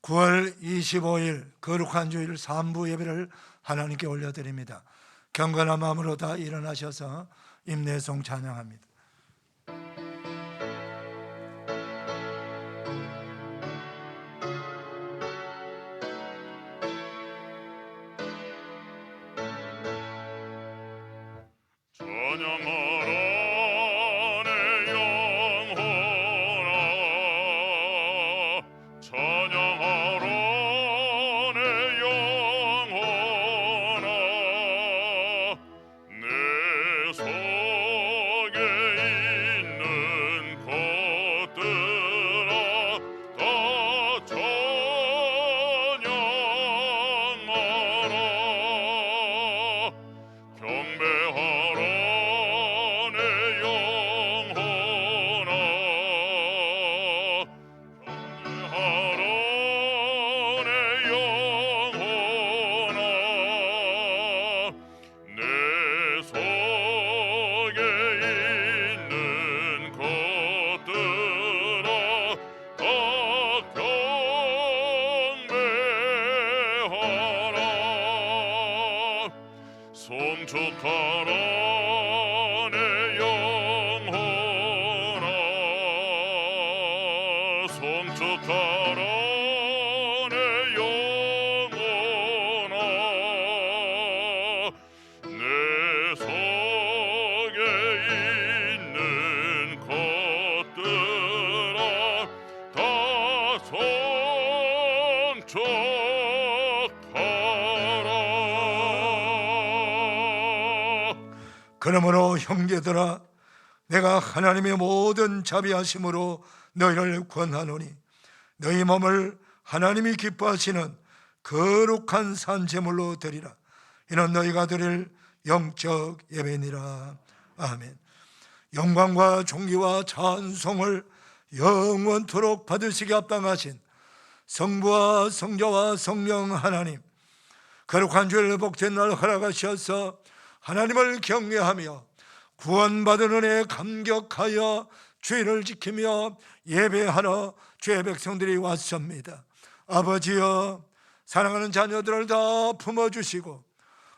9월 25일 거룩한 주일 3부 예배를 하나님께 올려드립니다. 경건한 마음으로 다 일어나셔서 임내송 찬양합니다. 그러므로 형제들아, 내가 하나님의 모든 자비하심으로 너희를 권하노니 너희 몸을 하나님이 기뻐하시는 거룩한 산 제물로 드리라. 이는 너희가 드릴 영적 예배니라. 아멘. 영광과 존귀와 찬송을 영원토록 받으시기 합당하신 성부와 성자와 성령 하나님, 거룩한 주일 복된 날 허락하셔서 하나님을 경외하며 구원받은 은혜에 감격하여 주의를 지키며 예배하러 주의 백성들이 왔습니다. 아버지여, 사랑하는 자녀들을 다 품어주시고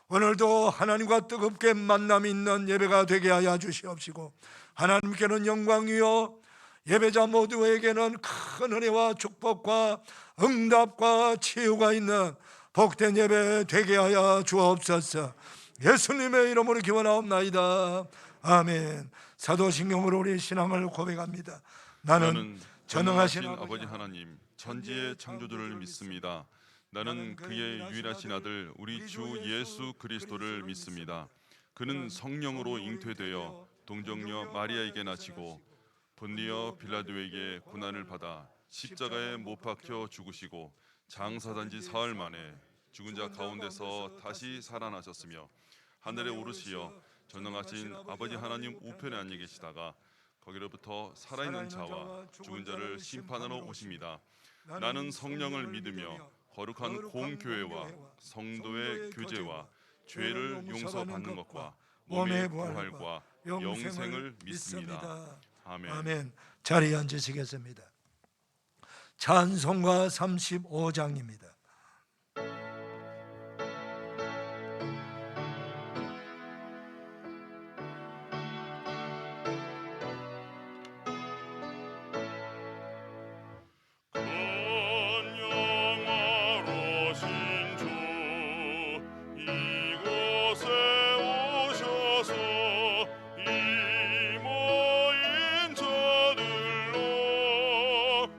오늘도 하나님과 뜨겁게 만남이 있는 예배가 되게 하여 주시옵시고, 하나님께는 영광이요 예배자 모두에게는 큰 은혜와 축복과 응답과 치유가 있는 복된 예배 되게 하여 주옵소서. 예수님의 이름으로 기원하옵나이다. 아멘. 사도신경으로 우리 신앙을 고백합니다. 나는 전능하신 아버지 하나님, 천지의 창조주를 믿습니다. 나는 그의 유일하신 아들 우리 주 예수 그리스도를 믿습니다. 그는 성령으로 잉태되어 동정녀 마리아에게 나시고 본디어 빌라도에게 고난을 받아 십자가에 못 박혀 죽으시고 장사된 지 사흘 만에 죽은 자 가운데서 다시 살아나셨으며 하늘에 오르시어 전능하신 아버지 하나님 우편에 앉아 계시다가 거기로부터 살아있는 자와 죽은 자를 심판하러 오십니다. 나는 성령을 믿으며 거룩한 공교회와 성도의 교제와 죄를 용서받는 것과 몸의 부활과 영생을 믿습니다. 아멘. 아멘. 자리에 앉으시겠습니다. 찬송가 35장입니다.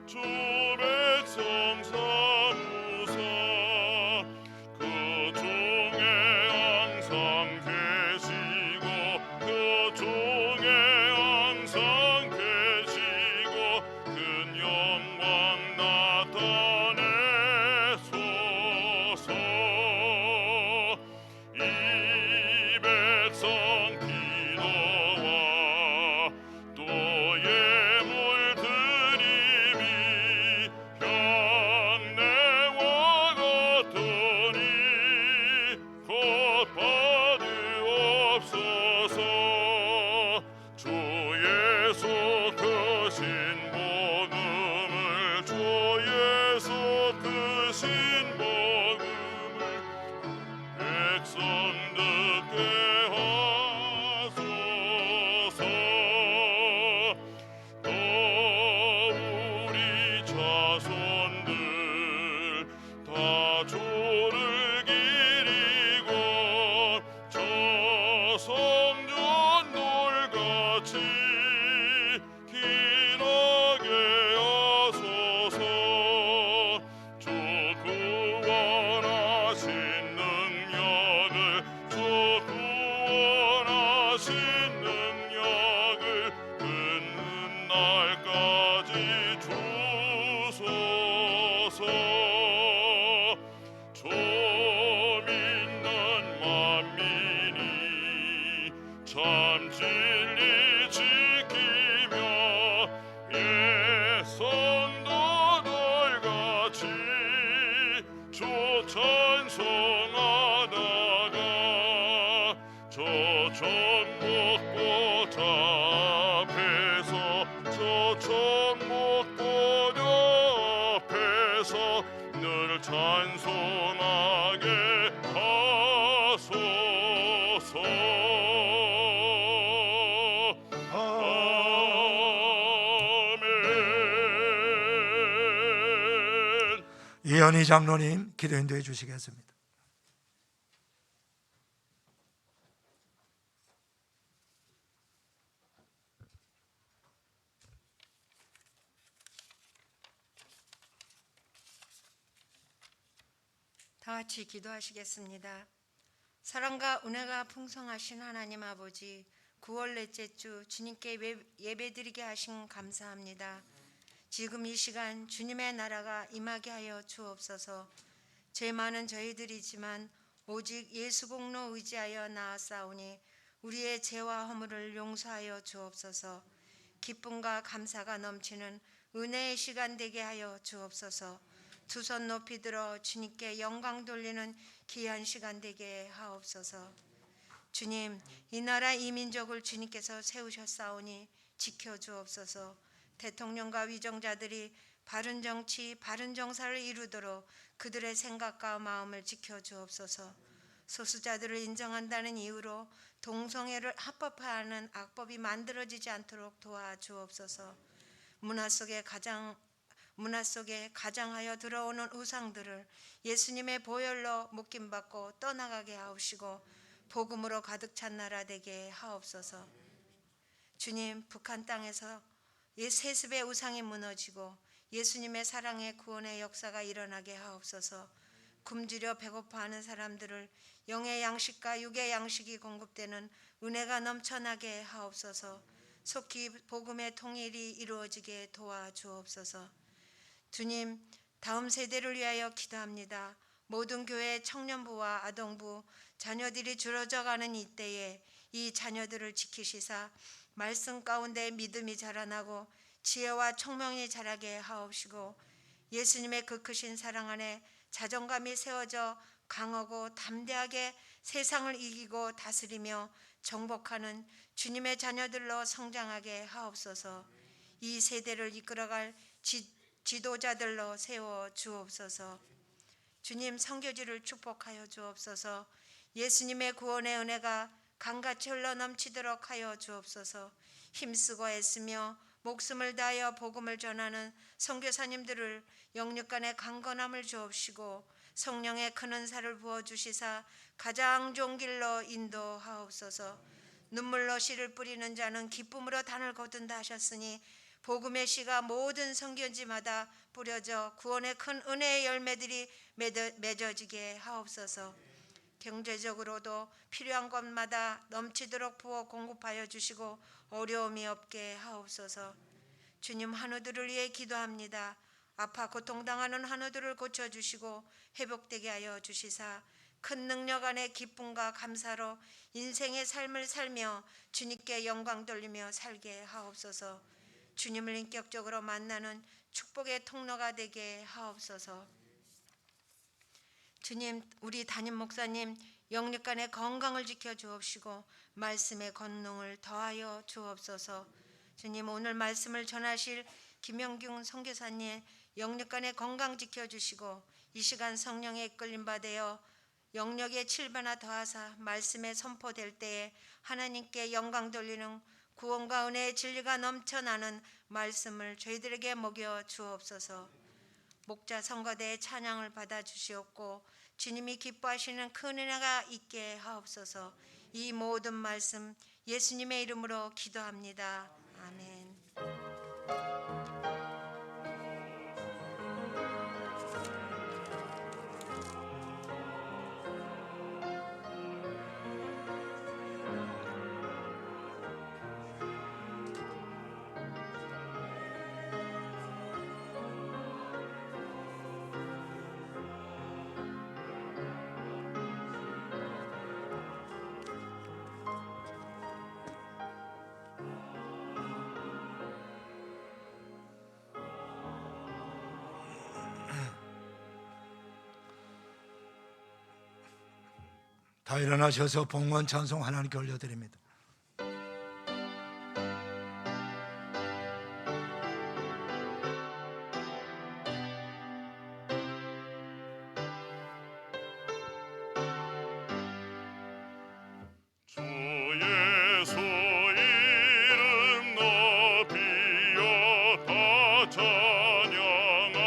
주 백성 사무소 좀 있는 만민이 참 진리 지키며 예선도들같이 주 찬송하다가 저 천국보좌 앞에서 저 천국보좌 앞에서 늘 찬송하게 하소서. 아멘. 이현희 장로님 기도 인도해 주시겠습니다. 다 같이 기도하시겠습니다. 사랑과 은혜가 풍성하신 하나님 아버지, 9월 넷째 주 주님께 예배드리게 하신 감사합니다. 지금 이 시간 주님의 나라가 임하게 하여 주옵소서. 죄 많은 저희들이지만 오직 예수 공로 의지하여 나아싸우니 우리의 죄와 허물을 용서하여 주옵소서. 기쁨과 감사가 넘치는 은혜의 시간 되게 하여 주옵소서. 두 손 높이 들어 주님께 영광 돌리는 귀한 시간 되게 하옵소서. 주님, 이 나라 이 민족을 주님께서 세우셨사오니 지켜주옵소서. 대통령과 위정자들이 바른 정치, 바른 정사를 이루도록 그들의 생각과 마음을 지켜주옵소서. 소수자들을 인정한다는 이유로 동성애를 합법화하는 악법이 만들어지지 않도록 도와주옵소서. 문화 속에 가장하여 들어오는 우상들을 예수님의 보혈로 묶임받고 떠나가게 하옵시고 복음으로 가득 찬 나라 되게 하옵소서. 주님, 북한 땅에서 세습의 우상이 무너지고 예수님의 사랑의 구원의 역사가 일어나게 하옵소서. 굶주려 배고파하는 사람들을 영의 양식과 육의 양식이 공급되는 은혜가 넘쳐나게 하옵소서. 속히 복음의 통일이 이루어지게 도와주옵소서. 주님, 다음 세대를 위하여 기도합니다. 모든 교회 청년부와 아동부 자녀들이 줄어져가는 이때에 이 자녀들을 지키시사 말씀 가운데 믿음이 자라나고 지혜와 총명이 자라게 하옵시고 예수님의 그 크신 사랑 안에 자존감이 세워져 강하고 담대하게 세상을 이기고 다스리며 정복하는 주님의 자녀들로 성장하게 하옵소서. 이 세대를 이끌어갈 지도자들로 세워 주옵소서. 주님, 선교지를 축복하여 주옵소서. 예수님의 구원의 은혜가 강같이 흘러 넘치도록 하여 주옵소서. 힘쓰고 애쓰며 목숨을 다하여 복음을 전하는 선교사님들을 영육간의 강건함을 주옵시고 성령의 큰 은사를 부어주시사 가장 좋은 길로 인도하옵소서. 눈물로 씨를 뿌리는 자는 기쁨으로 단을 거둔다 하셨으니 복음의 씨가 모든 선교지마다 뿌려져 구원의 큰 은혜의 열매들이 맺어지게 하옵소서. 경제적으로도 필요한 것마다 넘치도록 부어 공급하여 주시고 어려움이 없게 하옵소서. 주님, 한우들을 위해 기도합니다. 아파 고통당하는 한우들을 고쳐주시고 회복되게 하여 주시사 큰 능력 안에 기쁨과 감사로 인생의 삶을 살며 주님께 영광 돌리며 살게 하옵소서. 주님을 인격적으로 만나는 축복의 통로가 되게 하옵소서. 주님, 우리 담임 목사님 영육간의 건강을 지켜 주옵시고 말씀의 권능을 더하여 주옵소서. 주님, 오늘 말씀을 전하실 김영균 선교사님 영육간의 건강 지켜 주시고 이 시간 성령의 이끌림 받아 영역의 7배나 더하사 말씀에 선포될 때에 하나님께 영광 돌리는 구원과 은혜의 진리가 넘쳐나는 말씀을 저희들에게 먹여 주옵소서. 목자 성가대의 찬양을 받아 주시옵고 주님이 기뻐하시는 큰 은혜가 있게 하옵소서. 이 모든 말씀 예수님의 이름으로 기도합니다. 아멘. 다 일어나셔서 봉헌 찬송 하나님께 올려드립니다. 주의 이름 높이어 다 찬양하여라.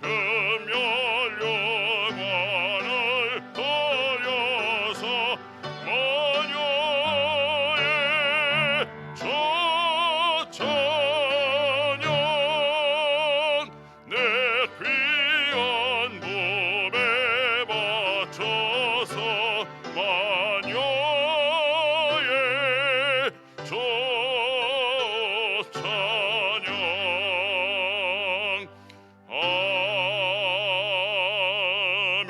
금열 영광을 돌려서 만유의 저찬양 내 귀한 몸에 바쳐서 만유의 저찬양 아멘.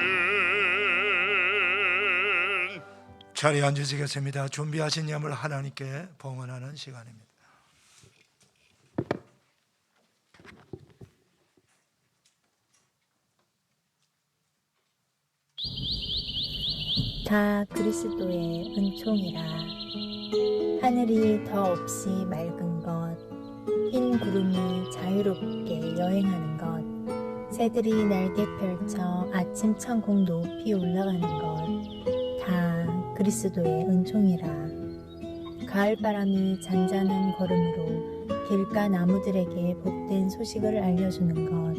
자리에 앉으시겠습니다. 준비하신 예물 하나님께 봉헌하는 시간입니다. 다 그리스도의 은총이라. 하늘이 더 없이 맑은 것, 흰 구름이 자유롭게 여행하는 것, 새들이 날개 펼쳐 아침 천국 높이 올라가는 것, 다 그리스도의 은총이라. 가을바람이 잔잔한 걸음으로 길가 나무들에게 복된 소식을 알려주는 것,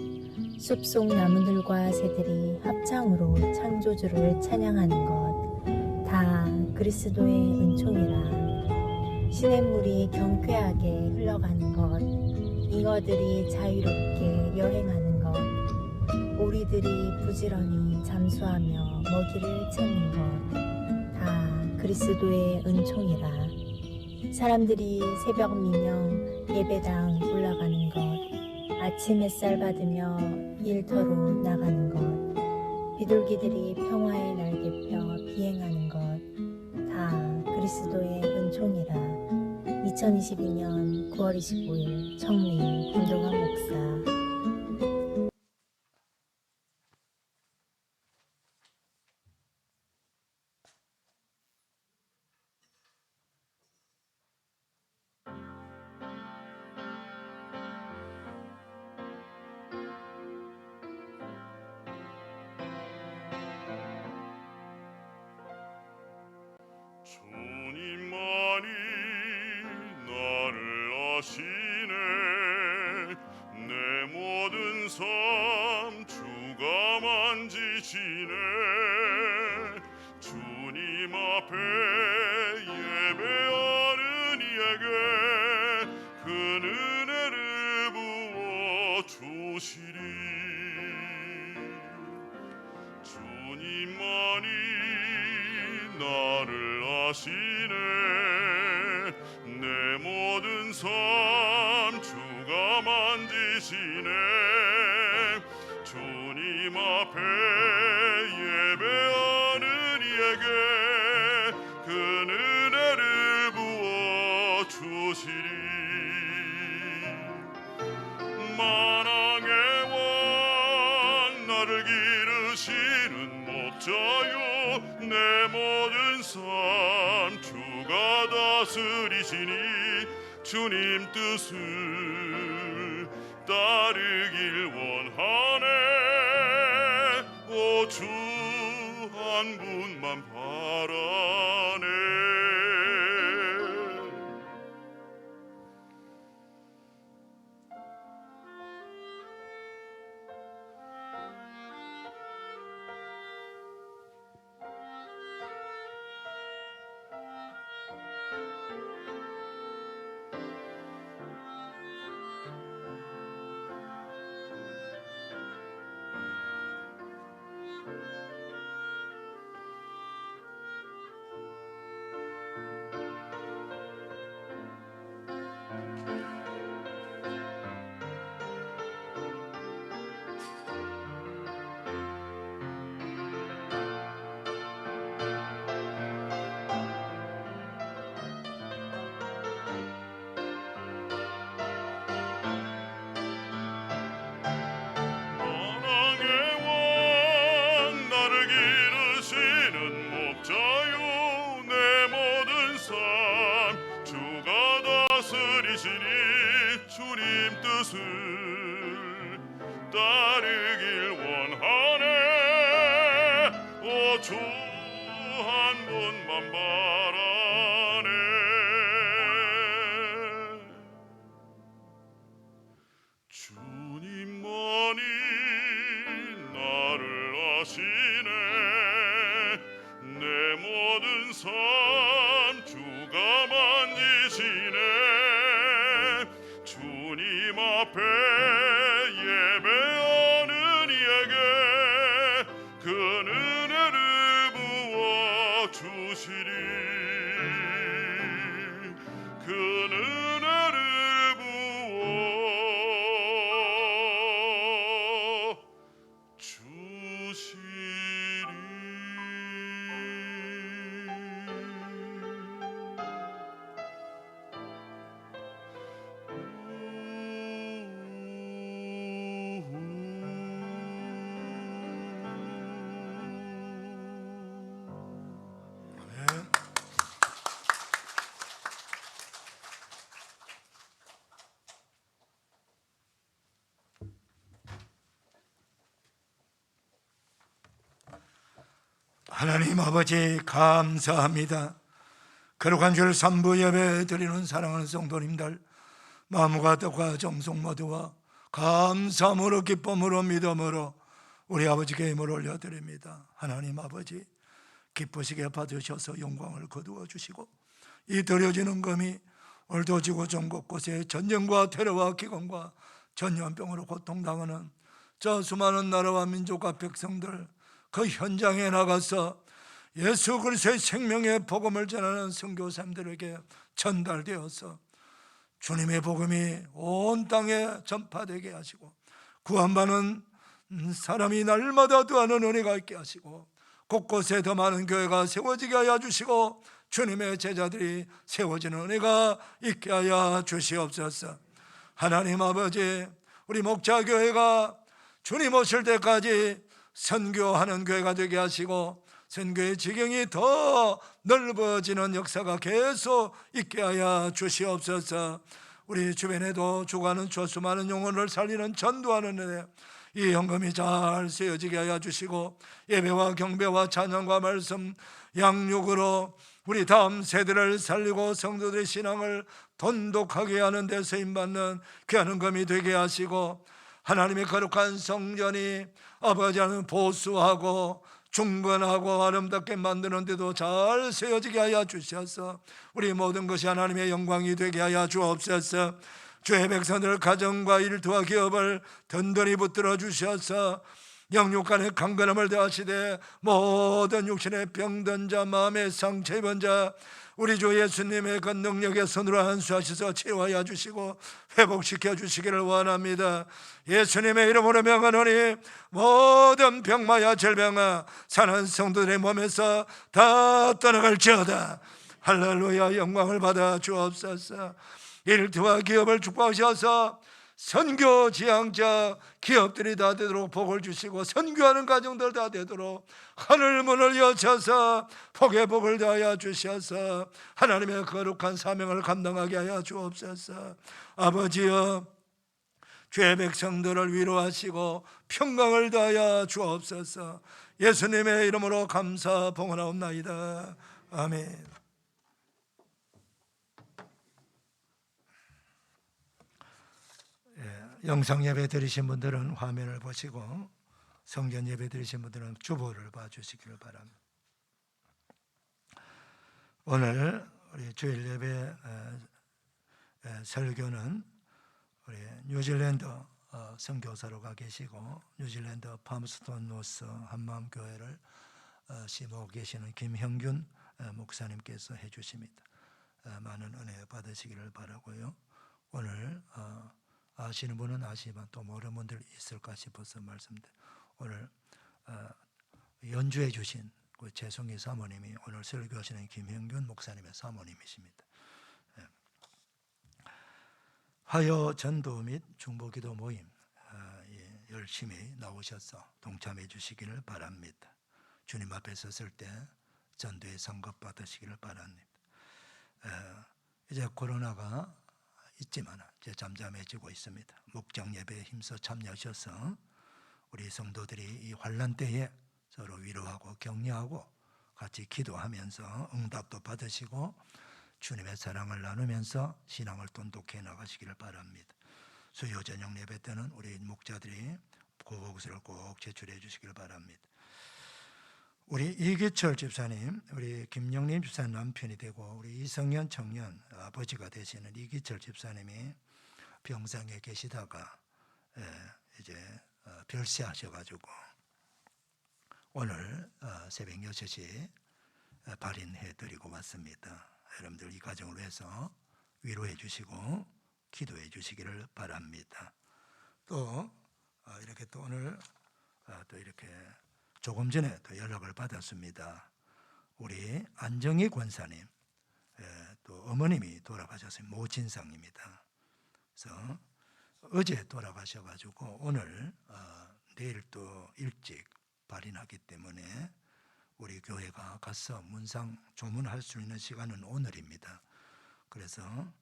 숲속 나무들과 새들이 합창으로 창조주를 찬양하는 것, 다 그리스도의 은총이라. 시냇물이 경쾌하게 흘러가는 것, 잉어들이 자유롭게 여행하는 것, 오리들이 부지런히 잠수하며 먹이를 찾는 것, 다 그리스도의 은총이라. 사람들이 새벽 미명 예배당 올라가는 것, 아침 햇살 받으며 일터로 나가는 것, 비둘기들이 평화의 날개 펴 비행하는 것, 다 그리스도의 은총이라. 2022년 9월 25일 청리 김동환 목사. 주님만이 나를 아시네. 내 모든 삶 주가 만지시네. 주님 앞에 예배하는 이에게 그 은혜를 부어 주시리. 주님만이 나를 아시네. 내 모든 삶 주가 만지시네. 주님 앞에 예배하는 이에게 그 은혜를 부어 주시리. 만왕의 왕 나를 기르시는 목자요. 내 모든 삶 주가 다스리시니 주님 뜻을 따르길 원하네. 오 주 한 분만 바라네. 뜻을 따르길 원하네. 오 주 한 분만 바라네. 주님만이 나를 아시네. 내 모든 삶 주가 만지시네. 주님 앞에 예배하는 이에게 그 은혜를 부어 주시리. 그 은혜를 부어 주시리. 아멘. 하나님 아버지 감사합니다. 거룩한 주일 3부 예배 드리는 사랑하는 성도님들, 마음과 뜻과 정성 모두와 감사함으로 기쁨으로 믿음으로 우리 아버지께 힘을 올려드립니다. 하나님 아버지 기쁘시게 받으셔서 영광을 거두어 주시고, 이 드려지는 금이 오늘도 지구 전 곳곳에 전쟁과 테러와 기근과 전염병으로 고통당하는 저 수많은 나라와 민족과 백성들, 그 현장에 나가서 예수 그리스도의 생명의 복음을 전하는 선교사님들에게 전달되어서 주님의 복음이 온 땅에 전파되게 하시고, 구원받는 사람이 날마다 더하는 은혜가 있게 하시고, 곳곳에 더 많은 교회가 세워지게 하여 주시고, 주님의 제자들이 세워지는 은혜가 있게 하여 주시옵소서. 하나님 아버지, 우리 목자교회가 주님 오실 때까지 선교하는 교회가 되게 하시고, 선교의 지경이 더 넓어지는 역사가 계속 있게 하여 주시옵소서. 우리 주변에도 죽어가는 수많은 영혼을 살리는 전도하는 은혜, 이 헌금이 잘 쓰여지게 하여 주시고, 예배와 경배와 찬양과 말씀 양육으로 우리 다음 세대를 살리고 성도들의 신앙을 돈독하게 하는 데 쓰임받는 귀한 헌금이 되게 하시고, 하나님의 거룩한 성전이 아버지는 보수하고 중건하고 아름답게 만드는 데도 잘 세워지게 하여 주셔서 우리 모든 것이 하나님의 영광이 되게 하여 주옵소서. 주의 백성들 가정과 일터와 기업을 든든히 붙들어 주셔서 영육간의 강건함을 더하시되 모든 육신의 병든 자, 마음의 상처 입은 자, 우리 주 예수님의 그 능력의 손으로 안수하셔서 치유하여 주시고 회복시켜 주시기를 원합니다. 예수님의 이름으로 명하노니 모든 병마야 질병아 사는 성도들의 몸에서 다 떠나갈지어다. 할렐루야. 영광을 받아 주옵소서. 일터와 기업을 축복하셔서 선교 지향자 기업들이 다 되도록 복을 주시고, 선교하는 가정들 다 되도록 하늘 문을 여셔서 복의 복을 더하여 주셔서 하나님의 거룩한 사명을 감당하게 하여 주옵소서. 아버지여, 죄 백성들을 위로하시고 평강을 더하여 주옵소서. 예수님의 이름으로 감사 봉헌하옵나이다. 아멘. 영상 예배 드리신 분들은 화면을 보시고, 성전 예배 드리신 분들은 주보를 봐주시기를 바랍니다. 오늘 우리 주일 예배 설교는 우리 뉴질랜드 선교사로가 계시고 뉴질랜드 팜스톤 노스 한마음교회를 심호하고 계시는 김형균 목사님께서 해주십니다. 많은 은혜 받으시기를 바라고요. 오늘 아시는 분은 아시지만 또 모르는 분들 있을까 싶어서 말씀드립니다. 오늘 연주해 주신 그 재송이 사모님이 오늘 설교하시는 김형균 목사님의 사모님이십니다. 화요 전도 및 중보기도 모임 열심히 나오셔서 동참해 주시기를 바랍니다. 주님 앞에 섰을 때 전도의 상급 받으시기를 바랍니다. 이제 코로나가 있지만 이제 잠잠해지고 있습니다. 목장 예배에 힘써 참여하셔서 우리 성도들이 이 환난 때에 서로 위로하고 격려하고 같이 기도하면서 응답도 받으시고 주님의 사랑을 나누면서 신앙을 돈독해 나가시기를 바랍니다. 수요 저녁 예배 때는 우리 목자들이 그것을 꼭 제출해 주시기를 바랍니다. 우리 이기철 집사님, 우리 김영림 집사님 남편이 되고 우리 이성현 청년 아버지가 되시는 이기철 집사님이 병상에 계시다가 이제 별세하셔가지고 오늘 새벽 6시 발인해 드리고 왔습니다. 여러분들 이 가정을 위해서 위로해 주시고 기도해 주시기를 바랍니다. 또 이렇게 또 오늘 또 이렇게 조금 전에 또 연락을 받았습니다. 우리 안정희 권사님, 또 어머님이 돌아가셨어요. 모진상입니다. 그래서 어제 돌아가셔가지고 오늘 내일 또 일찍 발인하기 때문에 우리 교회가 가서 문상 조문할 수 있는 시간은 오늘입니다. 그래서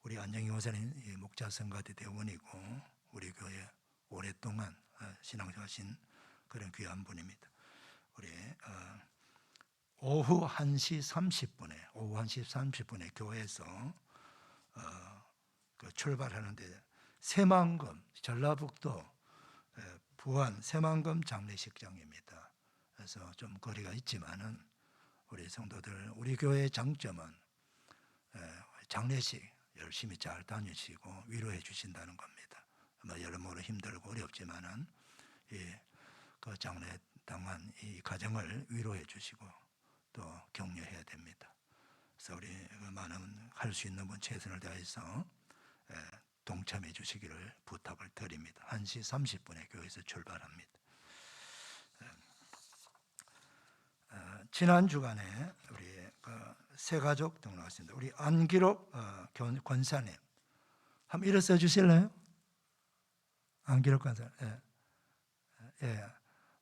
우리 안정희 권사님 목자 성가대 대원이고 우리 교회 오랫동안 신앙하신 그런 귀한 분입니다. 우리 오후 1시 30분에 교회에서 출발하는데 새만금 전라북도 부안 새만금 장례식장입니다. 그래서 좀 거리가 있지만은 우리 성도들 우리 교회의 장점은 장례식 열심히 잘 다니시고 위로해 주신다는 겁니다. 여러모로 힘들고 어렵지만은 그 장례 당한 이 가정을 위로해 주시고 또 격려해야 됩니다. 그래서 우리 많은 할 수 있는 분 최선을 다해서 동참해 주시기를 부탁을 드립니다. 1시 30분에 교회에서 출발합니다. 지난 주간에 우리 새 가족 등록했습니다. 우리 안기록 권사님 한번 일어서 주실래요? 안기록 권사님. 예.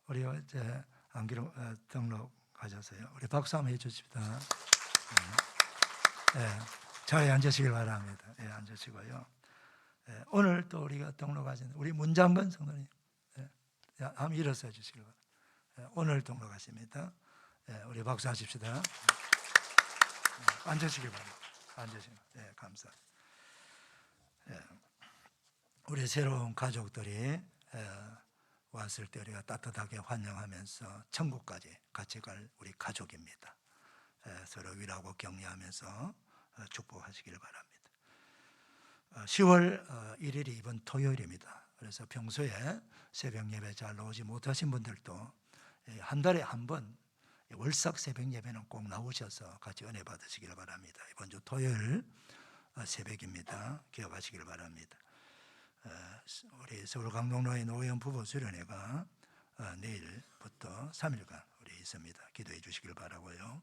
우리 이제 안기록 등록하셨어요. 우리 박수 한번 해주십시다. 자리에 앉으시길 바랍니다. 앉으시고요. 오늘 또 우리가 등록하신 우리 문장건 성도님, 한번 일어서 주시길 바랍니다. 오늘 등록하십니다. 우리 박수 하십시다. 앉으시길 바랍니다. 앉으시면 감사합니다. 우리 새로운 가족들이 왔을 때 우리가 따뜻하게 환영하면서 천국까지 같이 갈 우리 가족입니다. 서로 위로하고 격려하면서 축복하시길 바랍니다. 10월 1일이 이번 토요일입니다. 그래서 평소에 새벽 예배 잘 나오지 못하신 분들도 한 달에 한 번 월삭 새벽 예배는 꼭 나오셔서 같이 은혜 받으시길 바랍니다. 이번 주 토요일 새벽입니다. 기억하시길 바랍니다. 우리 서울 강동로의 노회원 부부 수련회가 내일부터 3일간 우리 있습니다. 기도해 주시길 바라고요.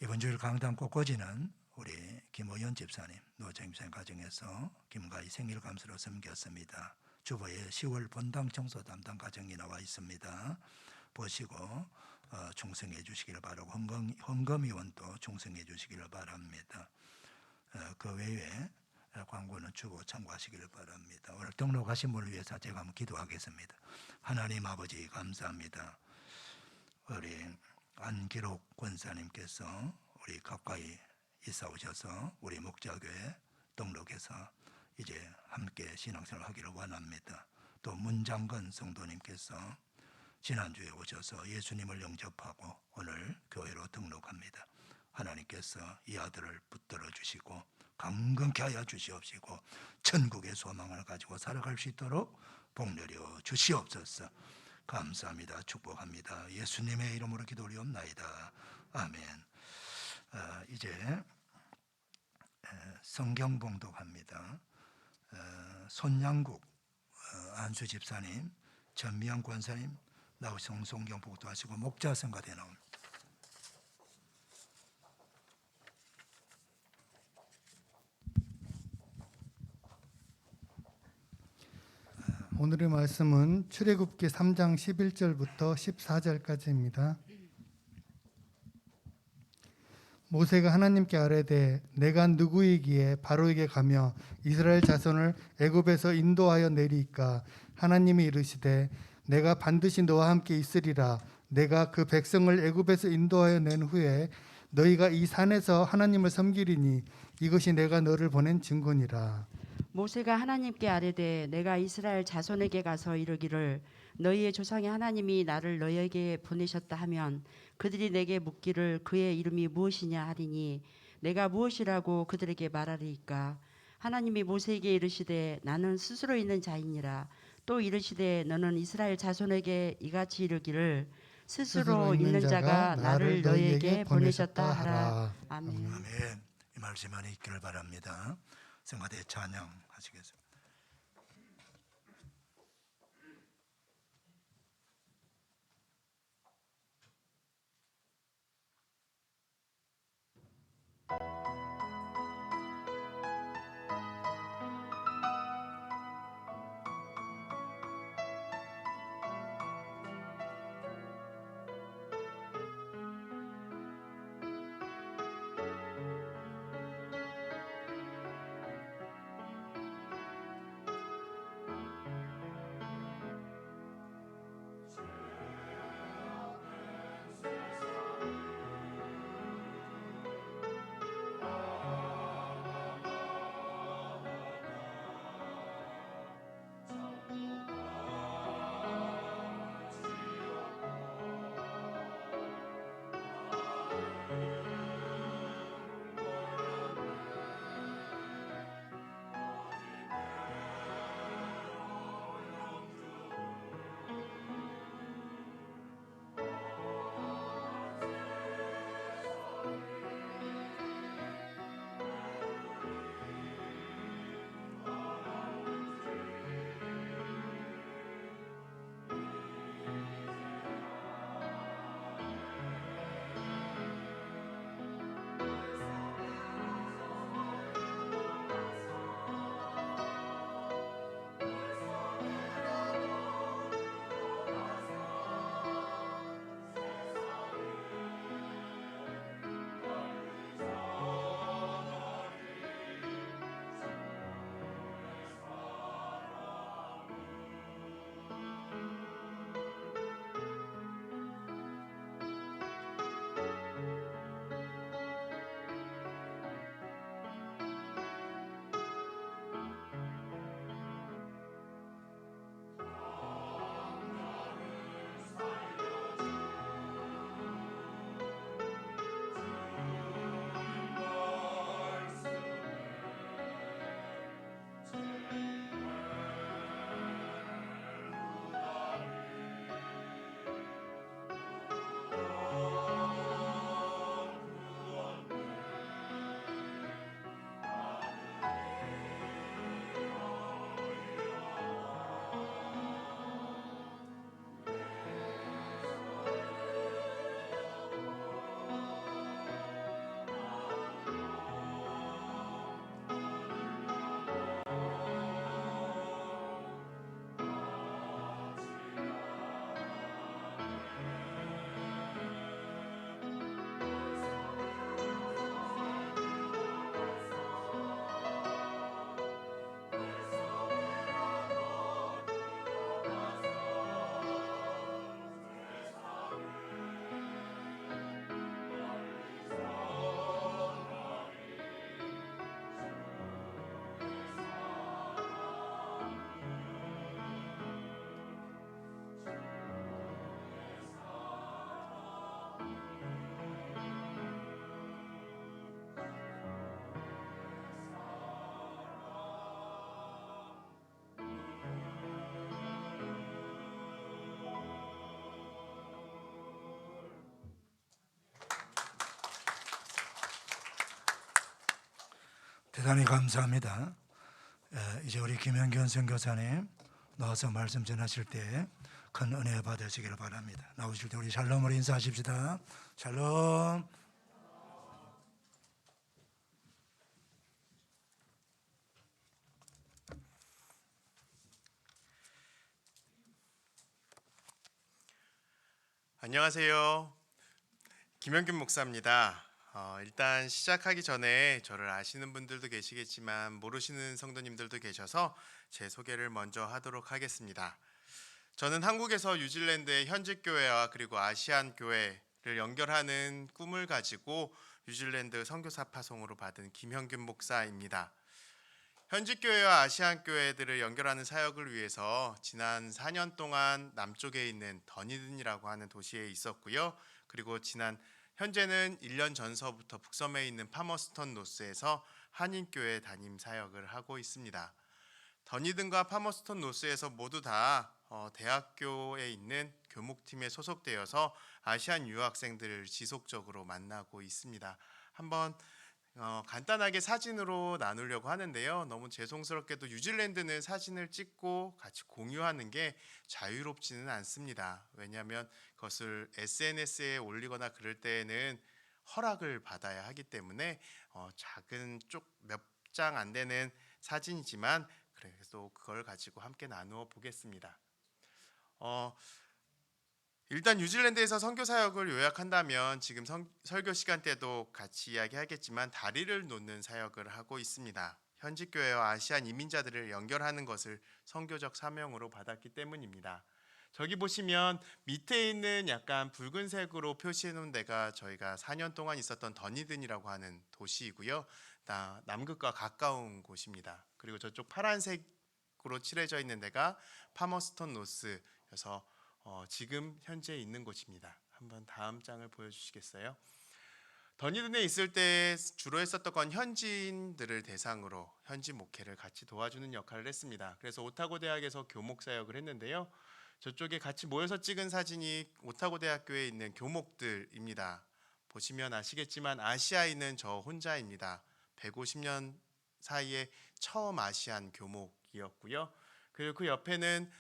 이번 주일 강당 꽃꽂이는 우리 김호연 집사님, 노정 집사님 가정에서 김가희 생일 감사로 섬겼습니다. 주보에 10월 본당 청소 담당 가정이 나와 있습니다. 보시고 충성해 주시기를 바라고 헌금위원도 충성해 주시기를 바랍니다. 그 외에 광고는 주고 참고하시기를 바랍니다. 오늘 등록하신 분을 위해서 제가 한번 기도하겠습니다. 하나님 아버지 감사합니다. 우리 안기록 권사님께서 우리 가까이 이사 오셔서 우리 목자교회 등록해서 이제 함께 신앙생활 하기를 원합니다. 또 문장건 성도님께서 지난주에 오셔서 예수님을 영접하고 오늘 교회로 등록합니다. 하나님께서 이 아들을 붙들어 주시고 강건케 하여 주시옵시고 천국의 소망을 가지고 살아갈 수 있도록 복내려 주시옵소서. 감사합니다. 축복합니다. 예수님의 이름으로 기도 올리옵나이다. 아멘. 이제 성경 봉독합니다. 손양국 안수 집사님, 전미영 권사님 나오셔서 성경 봉독하시고 목자 성가대 나옵니다. 오늘의 말씀은 출애굽기 3장 11절부터 14절까지입니다. 모세가 하나님께 아뢰되 내가 누구이기에 바로에게 가며 이스라엘 자손을 애굽에서 인도하여 내리이까. 하나님이 이르시되 내가 반드시 너와 함께 있으리라. 내가 그 백성을 애굽에서 인도하여 낸 후에 너희가 이 산에서 하나님을 섬기리니 이것이 내가 너를 보낸 증거니라. 모세가 하나님께 아뢰되 내가 이스라엘 자손에게 가서 이르기를 너희의 조상의 하나님이 나를 너희에게 보내셨다 하면 그들이 내게 묻기를 그의 이름이 무엇이냐 하리니 내가 무엇이라고 그들에게 말하리이까. 하나님이 모세에게 이르시되 나는 스스로 있는 자이니라. 또 이르시되 너는 이스라엘 자손에게 이같이 이르기를 스스로 있는 자가 나를 너희에게 보내셨다 하라. 아멘. 아멘. 이 말씀 안에 있기를 바랍니다. 성가대 찬양하시겠습니다. 대단히 감사합니다. 이제 우리 김현균 선교사님 나와서 말씀 전하실 때 큰 은혜 받으시기를 바랍니다. 나오실 때 우리 샬롬으로 인사하십시다. 샬롬. 안녕하세요. 김현균 목사입니다. 일단 시작하기 전에 저를 아시는 분들도 계시겠지만 모르시는 성도님들도 계셔서 제 소개를 먼저 하도록 하겠습니다. 저는 한국에서 뉴질랜드의 현직 교회와 그리고 아시안 교회를 연결하는 꿈을 가지고 뉴질랜드 선교사 파송으로 받은 김형균 목사입니다. 현직 교회와 아시안 교회들을 연결하는 사역을 위해서 지난 4년 동안 남쪽에 있는 더니든이라고 하는 도시에 있었고요. 그리고 현재는 1년 전서부터 북섬에 있는 파머스턴 노스에서 한인교회 담임 사역을 하고 있습니다. 더니든과 파머스턴 노스에서 모두 다 대학교에 있는 교목팀에 소속되어서 아시안 유학생들을 지속적으로 만나고 있습니다. 한번 간단하게 사진으로 나누려고 하는데요. 너무 죄송스럽게도 뉴질랜드는 사진을 찍고 같이 공유하는 게 자유롭지는 않습니다. 왜냐하면 그것을 SNS에 올리거나 그럴 때에는 허락을 받아야 하기 때문에 작은 쪽 몇 장 안 되는 사진이지만 그래도 그걸 가지고 함께 나누어 보겠습니다. 일단 뉴질랜드에서 선교 사역을 요약한다면 지금 설교 시간 때도 같이 이야기하겠지만 다리를 놓는 사역을 하고 있습니다. 현지 교회와 아시안 이민자들을 연결하는 것을 선교적 사명으로 받았기 때문입니다. 저기 보시면 밑에 있는 약간 붉은색으로 표시해 놓은 데가 저희가 4년 동안 있었던 더니든이라고 하는 도시이고요. 남극과 가까운 곳입니다. 그리고 저쪽 파란색으로 칠해져 있는 데가 파머스턴 노스여서 지금 현재 있는 곳입니다. 한번 다음 장을 보여주시겠어요? 더니든에 있을 때 주로 했었던 건 현지인들을 대상으로 현지 목회를 같이 도와주는 역할을 했습니다. 그래서 오타고 대학에서 교목 사역을 했는데요. 저쪽에 같이 모여서 찍은 사진이 오타고 대학교에 있는 교목들입니다. 보시면 아시겠지만 아시아인은 저 혼자입니다. 150년 사이에 처음 아시안 교목이었고요. 그리고 그 옆에는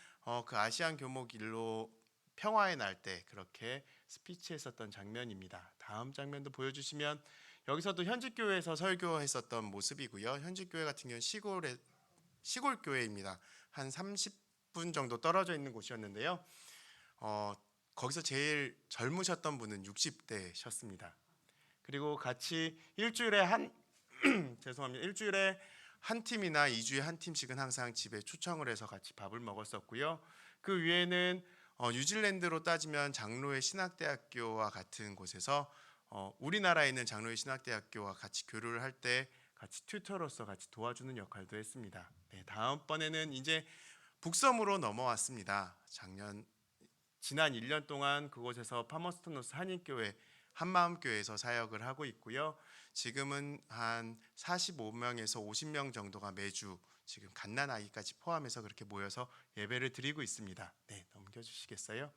그 아시안 교목 일로 평화의 날 때 그렇게 스피치했었던 장면입니다. 다음 장면도 보여주시면 여기서도 현지 교회에서 설교했었던 모습이고요. 현지 교회 같은 경우는 시골 교회입니다. 한 30분 정도 떨어져 있는 곳이었는데요. 거기서 제일 젊으셨던 분은 60대셨습니다. 그리고 같이 일주일에 일주일에 한 팀이나 2주에 한 팀씩은 항상 집에 초청을 해서 같이 밥을 먹었었고요. 그 위에는 뉴질랜드로 따지면 장로회 신학대학교와 같은 곳에서 우리나라에 있는 장로회 신학대학교와 같이 교류를 할 때 같이 튜터로서 같이 도와주는 역할도 했습니다. 네, 다음번에는 이제 북섬으로 넘어왔습니다. 지난 1년 동안 그곳에서 파머스턴 노스 한인교회 한마음교회에서 사역을 하고 있고요. 지금은 한 45명에서 50명 정도가 매주 지금 갓난아기까지 포함해서 그렇게 모여서 예배를 드리고 있습니다. 네, 넘겨주시겠어요?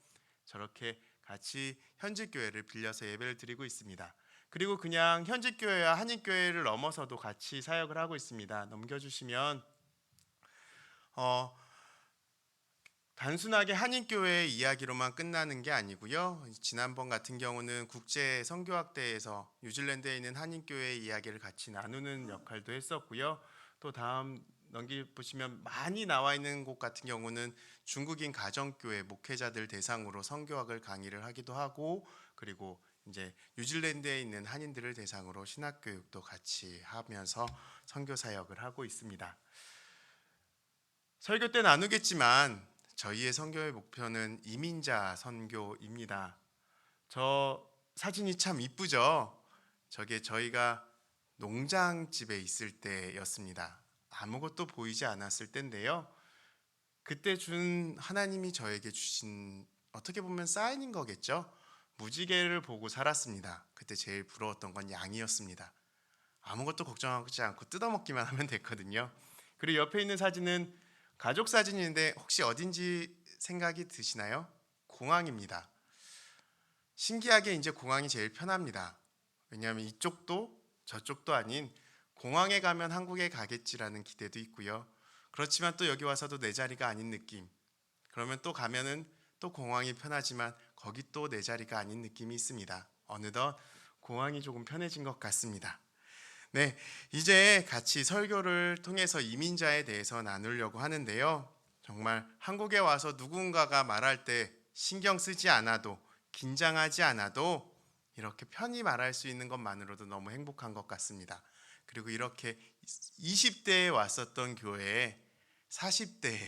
저렇게 같이 현지교회를 빌려서 예배를 드리고 있습니다. 그리고 그냥 현지교회와 한인교회를 넘어서도 같이 사역을 하고 있습니다. 넘겨주시면 단순하게 한인교회의 이야기로만 끝나는 게 아니고요. 지난번 같은 경우는 국제 선교학대에서 뉴질랜드에 있는 한인교회의 이야기를 같이 나누는 역할도 했었고요. 또 다음 보시면 많이 나와 있는 곳 같은 경우는 중국인 가정교회 목회자들 대상으로 선교학을 강의를 하기도 하고, 그리고 이제 뉴질랜드에 있는 한인들을 대상으로 신학교육도 같이 하면서 선교 사역을 하고 있습니다. 설교 때 나누겠지만 저희의 선교의 목표는 이민자 선교입니다. 저 사진이 참 이쁘죠? 저게 저희가 농장집에 있을 때였습니다. 아무것도 보이지 않았을 때인데요. 그때 하나님이 저에게 주신 어떻게 보면 사인인 거겠죠? 무지개를 보고 살았습니다. 그때 제일 부러웠던 건 양이었습니다. 아무것도 걱정하지 않고 뜯어먹기만 하면 됐거든요. 그리고 옆에 있는 사진은 가족 사진인데 혹시 어딘지 생각이 드시나요? 공항입니다. 신기하게 이제 공항이 제일 편합니다. 왜냐하면 이쪽도 저쪽도 아닌 공항에 가면 한국에 가겠지라는 기대도 있고요. 그렇지만 또 여기 와서도 내 자리가 아닌 느낌. 그러면 또 가면은 또 공항이 편하지만 거기 또 내 자리가 아닌 느낌이 있습니다. 어느덧 공항이 조금 편해진 것 같습니다. 네, 이제 같이 설교를 통해서 이민자에 대해서 나누려고 하는데요. 정말 한국에 와서 누군가가 말할 때 신경 쓰지 않아도, 긴장하지 않아도 이렇게 편히 말할 수 있는 것만으로도 너무 행복한 것 같습니다. 그리고 이렇게 20대에 왔었던 교회에 40대에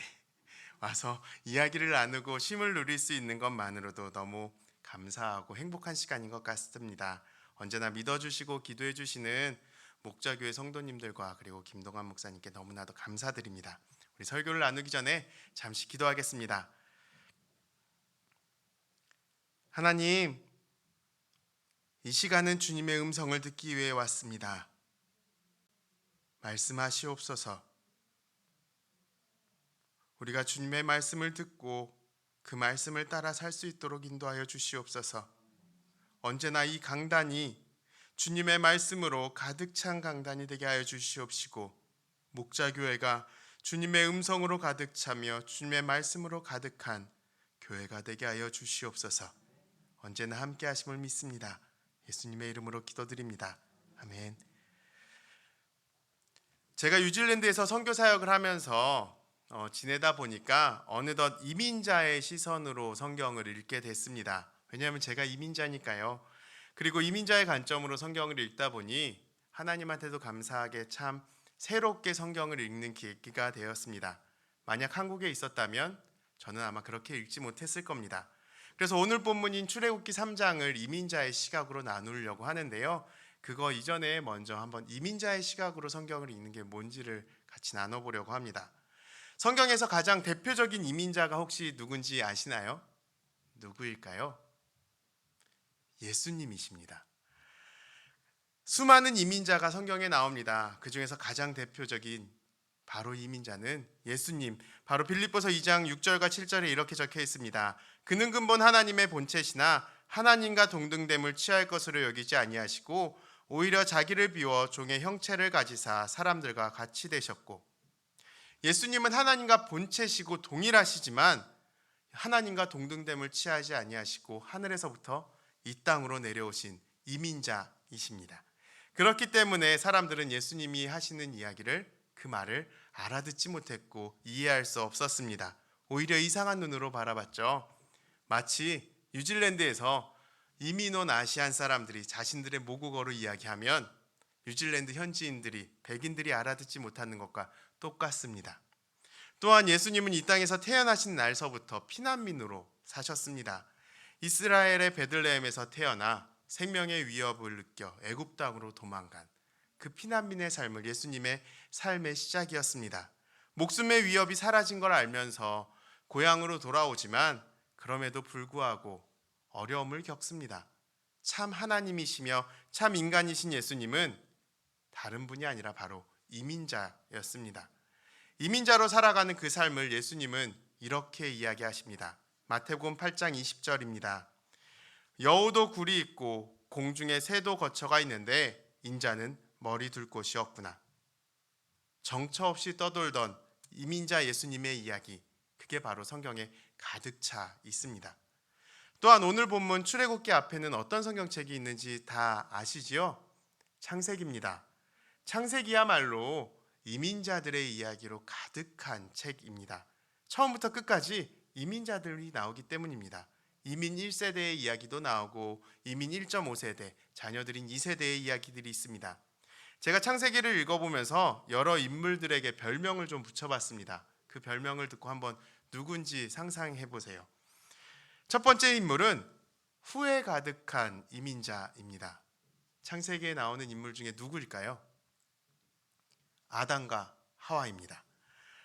와서 이야기를 나누고 쉼을 누릴 수 있는 것만으로도 너무 감사하고 행복한 시간인 것 같습니다. 언제나 믿어주시고 기도해주시는 목자교회 성도님들과 그리고 김동환 목사님께 너무나도 감사드립니다. 우리 설교를 나누기 전에 잠시 기도하겠습니다. 하나님, 이 시간은 주님의 음성을 듣기 위해 왔습니다. 말씀하시옵소서. 우리가 주님의 말씀을 듣고 그 말씀을 따라 살 수 있도록 인도하여 주시옵소서. 언제나 이 강단이 주님의 말씀으로 가득 찬 강단이 되게 하여 주시옵시고, 목자교회가 주님의 음성으로 가득 차며 주님의 말씀으로 가득한 교회가 되게 하여 주시옵소서. 언제나 함께 하심을 믿습니다. 예수님의 이름으로 기도드립니다. 아멘. 제가 뉴질랜드에서 선교 사역을 하면서 지내다 보니까 어느덧 이민자의 시선으로 성경을 읽게 됐습니다. 왜냐하면 제가 이민자니까요. 그리고 이민자의 관점으로 성경을 읽다 보니 하나님한테도 감사하게 참 새롭게 성경을 읽는 계기가 되었습니다. 만약 한국에 있었다면 저는 아마 그렇게 읽지 못했을 겁니다. 그래서 오늘 본문인 출애굽기 3장을 이민자의 시각으로 나누려고 하는데요. 그거 이전에 먼저 한번 이민자의 시각으로 성경을 읽는 게 뭔지를 같이 나눠보려고 합니다. 성경에서 가장 대표적인 이민자가 혹시 누군지 아시나요? 누구일까요? 예수님이십니다. 수많은 이민자가 성경에 나옵니다. 그 중에서 가장 대표적인 바로 이민자는 예수님, 바로 빌립보서 2장 6절과 7절에 이렇게 적혀 있습니다. 그는 근본 하나님의 본체시나 하나님과 동등됨을 취할 것으로 여기지 아니하시고 오히려 자기를 비워 종의 형체를 가지사 사람들과 같이 되셨고, 예수님은 하나님과 본체시고 동일하시지만 하나님과 동등됨을 취하지 아니하시고 하늘에서부터 이 땅으로 내려오신 이민자이십니다. 그렇기 때문에 사람들은 예수님이 하시는 이야기를, 그 말을 알아듣지 못했고 이해할 수 없었습니다. 오히려 이상한 눈으로 바라봤죠. 마치 뉴질랜드에서 이민 온 아시안 사람들이 자신들의 모국어로 이야기하면 뉴질랜드 현지인들이, 백인들이 알아듣지 못하는 것과 똑같습니다. 또한 예수님은 이 땅에서 태어나신 날서부터 피난민으로 사셨습니다. 이스라엘의 베들레헴에서 태어나 생명의 위협을 느껴 애굽 땅으로 도망간 그 피난민의 삶을 예수님의 삶의 시작이었습니다. 목숨의 위협이 사라진 걸 알면서 고향으로 돌아오지만 그럼에도 불구하고 어려움을 겪습니다. 참 하나님이시며 참 인간이신 예수님은 다른 분이 아니라 바로 이민자였습니다. 이민자로 살아가는 그 삶을 예수님은 이렇게 이야기하십니다. 마태복음 8장 20절입니다. 여우도 굴이 있고 공중에 새도 거처가 있는데 인자는 머리 둘 곳이 없구나. 정처 없이 떠돌던 이민자 예수님의 이야기, 그게 바로 성경에 가득 차 있습니다. 또한 오늘 본문 출애굽기 앞에는 어떤 성경책이 있는지 다 아시지요? 창세기입니다. 창세기야말로 이민자들의 이야기로 가득한 책입니다. 처음부터 끝까지 이민자들이 나오기 때문입니다. 이민 1세대의 이야기도 나오고 이민 1.5세대, 자녀들인 2세대의 이야기들이 있습니다. 제가 창세기를 읽어보면서 여러 인물들에게 별명을 좀 붙여봤습니다. 그 별명을 듣고 한번 누군지 상상해보세요. 첫 번째 인물은 후회 가득한 이민자입니다. 창세기에 나오는 인물 중에 누구일까요? 아담과 하와입니다.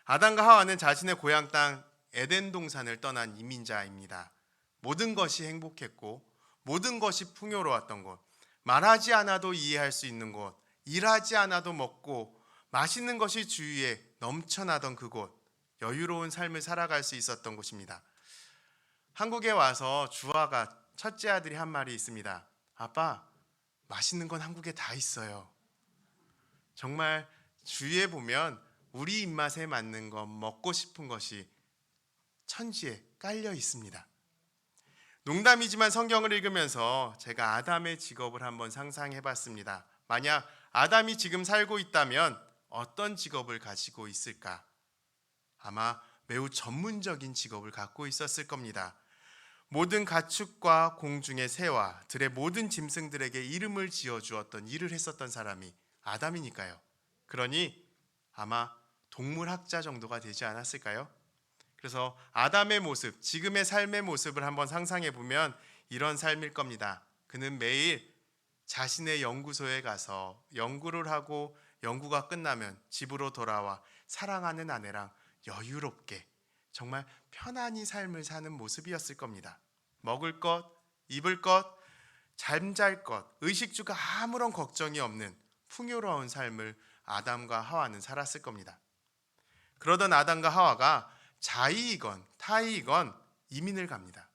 아담과 하와는 자신의 고향 땅 에덴 동산을 떠난 이민자입니다. 모든 것이 행복했고 모든 것이 풍요로웠던 곳, 말하지 않아도 이해할 수 있는 곳, 일하지 않아도 먹고 맛있는 것이 주위에 넘쳐나던 그곳, 여유로운 삶을 살아갈 수 있었던 곳입니다. 한국에 와서 주아가 첫째 아들이 한 말이 있습니다. 아빠, 맛있는 건 한국에 다 있어요. 정말 주위에 보면 우리 입맛에 맞는 것, 먹고 싶은 것이 천지에 깔려 있습니다. 농담이지만 성경을 읽으면서 제가 아담의 직업을 한번 상상해 봤습니다. 만약 아담이 지금 살고 있다면 어떤 직업을 가지고 있을까? 아마 매우 전문적인 직업을 갖고 있었을 겁니다. 모든 가축과 공중의 새와 들의 모든 짐승들에게 이름을 지어 주었던 일을 했었던 사람이 아담이니까요. 그러니 아마 동물학자 정도가 되지 않았을까요? 그래서 아담의 모습, 지금의 삶의 모습을 한번 상상해 보면 이런 삶일 겁니다. 그는 매일 자신의 연구소에 가서 연구를 하고 연구가 끝나면 집으로 돌아와 사랑하는 아내랑 여유롭게 정말 편안히 삶을 사는 모습이었을 겁니다. 먹을 것, 입을 것, 잠잘 것, 의식주가 아무런 걱정이 없는 풍요로운 삶을 아담과 하와는 살았을 겁니다. 그러던 아담과 하와가 자의이건 타의이건 이민을 갑니다.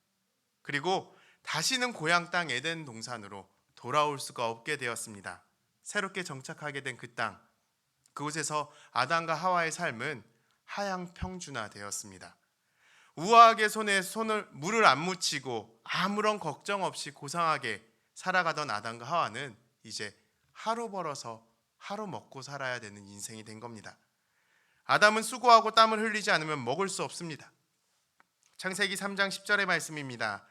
그리고 다시는 고향 땅 에덴 동산으로 돌아올 수가 없게 되었습니다. 새롭게 정착하게 된 그 땅, 그곳에서 아담과 하와의 삶은 하향평준화되었습니다. 우아하게 물을 안 묻히고 아무런 걱정 없이 고상하게 살아가던 아담과 하와는 이제 하루 벌어서 하루 먹고 살아야 되는 인생이 된 겁니다. 아담은 수고하고 땀을 흘리지 않으면 먹을 수 없습니다. 창세기 3장 10절의 말씀입니다.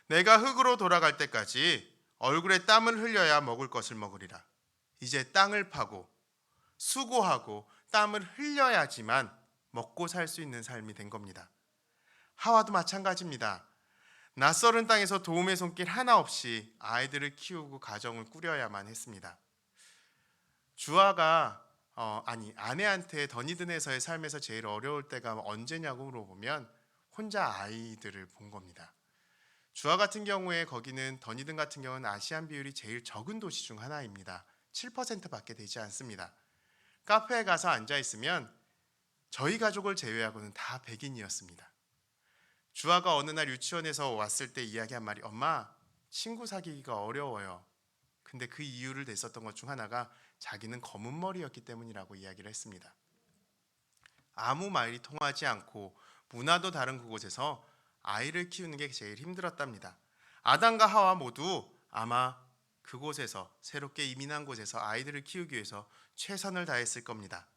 내가 흙으로 돌아갈 때까지 얼굴에 땀을 흘려야 먹을 것을 먹으리라. 이제 땅을 파고 수고하고 땀을 흘려야지만 먹고 살 수 있는 삶이 된 겁니다. 하와도 마찬가지입니다. 낯설은 땅에서 도움의 손길 하나 없이 아이들을 키우고 가정을 꾸려야만 했습니다. 주아가 아내한테 더니든에서의 삶에서 제일 어려울 때가 언제냐고 물어보면 혼자 아이들을 본 겁니다. 주아 같은 경우에 거기는 더니든 같은 경우는 아시안 비율이 제일 적은 도시 중 하나입니다. 7%밖에 되지 않습니다. 카페에 가서 앉아 있으면 저희 가족을 제외하고는 다 백인이었습니다. 주아가 어느 날 유치원에서 왔을 때 이야기한 말이 엄마, 친구 사귀기가 어려워요. 근데 그 이유를 냈었던 것 중 하나가 자기는 검은 머리였기 때문이라고 이야기를 했습니다. 아무 말이 통하지 않고 문화도 다른 그곳에서 아이를 키우는 게 제일 힘들었답니다. 아담과 하와 모두 아마 그곳에서 새롭게 이민한 곳에서 아이들을 키우기 위해서 최선을 다했을 겁니다.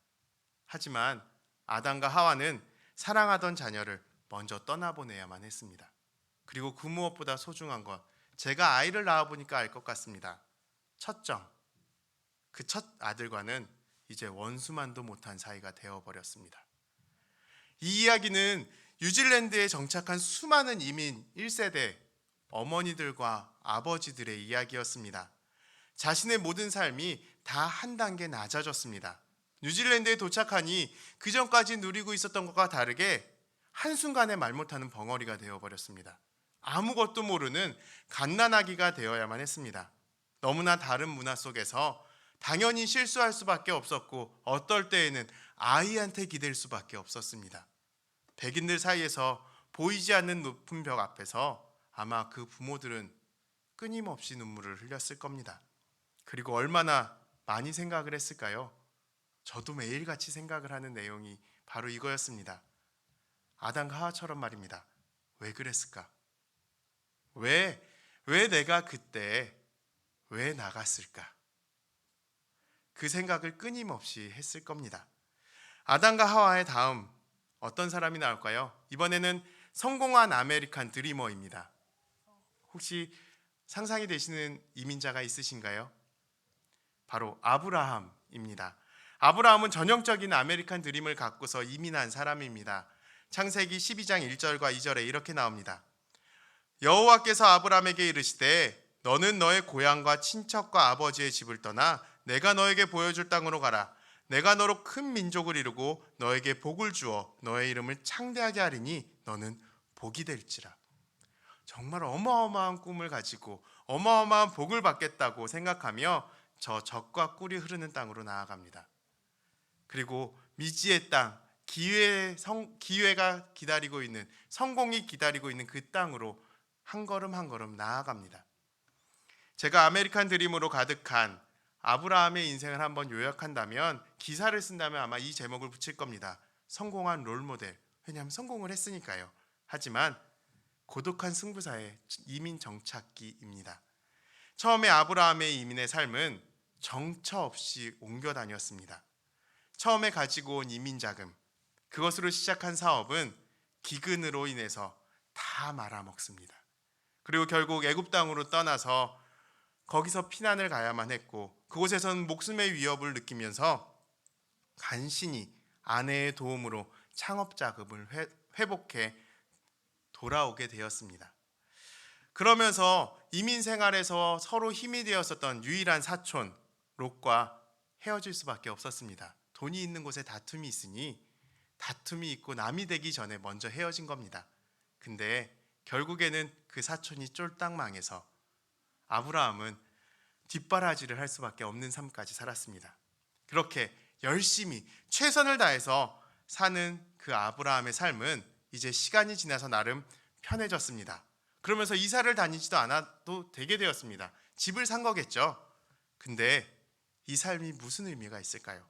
하지만 아담과 하와는 사랑하던 자녀를 먼저 떠나보내야만 했습니다. 그리고 그 무엇보다 소중한 건 제가 아이를 낳아보니까 알 것 같습니다. 첫정, 그 첫 아들과는 이제 원수만도 못한 사이가 되어버렸습니다. 이 이야기는 뉴질랜드에 정착한 수많은 이민 1세대 어머니들과 아버지들의 이야기였습니다. 자신의 모든 삶이 다 한 단계 낮아졌습니다. 뉴질랜드에 도착하니 그전까지 누리고 있었던 것과 다르게 한순간에 말 못하는 벙어리가 되어버렸습니다. 아무것도 모르는 갓난아기가 되어야만 했습니다. 너무나 다른 문화 속에서 당연히 실수할 수밖에 없었고 어떨 때에는 아이한테 기댈 수밖에 없었습니다. 백인들 사이에서 보이지 않는 높은 벽 앞에서 아마 그 부모들은 끊임없이 눈물을 흘렸을 겁니다. 그리고 얼마나 많이 생각을 했을까요? 저도 매일같이 생각을 하는 내용이 바로 이거였습니다. 아담과 하와처럼 말입니다. 왜 그랬을까? 왜 내가 그때 왜 나갔을까? 그 생각을 끊임없이 했을 겁니다. 아담과 하와의 다음 어떤 사람이 나올까요? 이번에는 성공한 아메리칸 드리머입니다. 혹시 상상이 되시는 이민자가 있으신가요? 바로 아브라함입니다. 아브라함은 전형적인 아메리칸 드림을 갖고서 이민한 사람입니다. 창세기 12장 1절과 2절에 이렇게 나옵니다. 여호와께서 아브라함에게 이르시되 너는 너의 고향과 친척과 아버지의 집을 떠나 내가 너에게 보여줄 땅으로 가라. 내가 너로 큰 민족을 이루고 너에게 복을 주어 너의 이름을 창대하게 하리니 너는 복이 될지라. 정말 어마어마한 꿈을 가지고 어마어마한 복을 받겠다고 생각하며 저 적과 꿀이 흐르는 땅으로 나아갑니다. 그리고 미지의 땅, 기회가 기다리고 있는, 성공이 기다리고 있는 그 땅으로 한 걸음 한 걸음 나아갑니다. 제가 아메리칸 드림으로 가득한 아브라함의 인생을 한번 요약한다면, 기사를 쓴다면 아마 이 제목을 붙일 겁니다. 성공한 롤모델. 왜냐하면 성공을 했으니까요. 하지만 고독한 승부사의 이민 정착기입니다. 처음에 아브라함의 이민의 삶은 정처 없이 옮겨 다녔습니다. 처음에 가지고 온 이민 자금, 그것으로 시작한 사업은 기근으로 인해서 다 말아먹습니다. 그리고 결국 애굽 땅으로 떠나서 거기서 피난을 가야만 했고, 그곳에서는 목숨의 위협을 느끼면서 간신히 아내의 도움으로 창업 자금을 회복해 돌아오게 되었습니다. 그러면서 이민 생활에서 서로 힘이 되었었던 유일한 사촌 롯과 헤어질 수밖에 없었습니다. 돈이 있는 곳에 다툼이 있으니 다툼이 있고 남이 되기 전에 먼저 헤어진 겁니다. 근데 결국에는 그 사촌이 쫄딱 망해서 아브라함은 뒷바라지를 할 수밖에 없는 삶까지 살았습니다. 그렇게 열심히 최선을 다해서 사는 그 아브라함의 삶은 이제 시간이 지나서 나름 편해졌습니다. 그러면서 이사를 다니지도 않아도 되게 되었습니다. 집을 산 거겠죠. 근데 이 삶이 무슨 의미가 있을까요?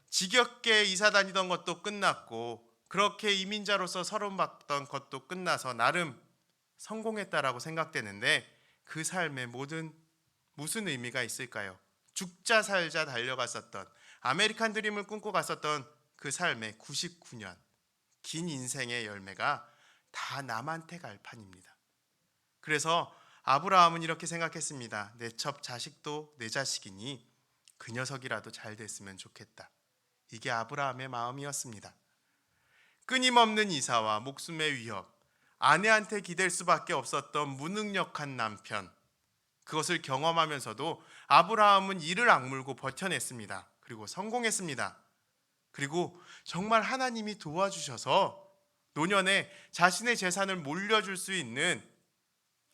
지겹게 이사 다니던 것도 끝났고, 그렇게 이민자로서 서름받던 것도 끝나서 나름 성공했다라고 생각되는데, 그 삶에 무슨 의미가 있을까요? 죽자 살자 달려갔었던, 아메리칸 드림을 꿈꿔 갔었던 그 삶의 99년 긴 인생의 열매가 다 남한테 갈 판입니다. 그래서 아브라함은 이렇게 생각했습니다. 내 첩 자식도 내 자식이니 그 녀석이라도 잘 됐으면 좋겠다. 이게 아브라함의 마음이었습니다. 끊임없는 이사와 목숨의 위협, 아내한테 기댈 수밖에 없었던 무능력한 남편, 그것을 경험하면서도 아브라함은 이를 악물고 버텨냈습니다. 그리고 성공했습니다. 그리고 정말 하나님이 도와주셔서 노년에 자신의 재산을 몰려줄 수 있는,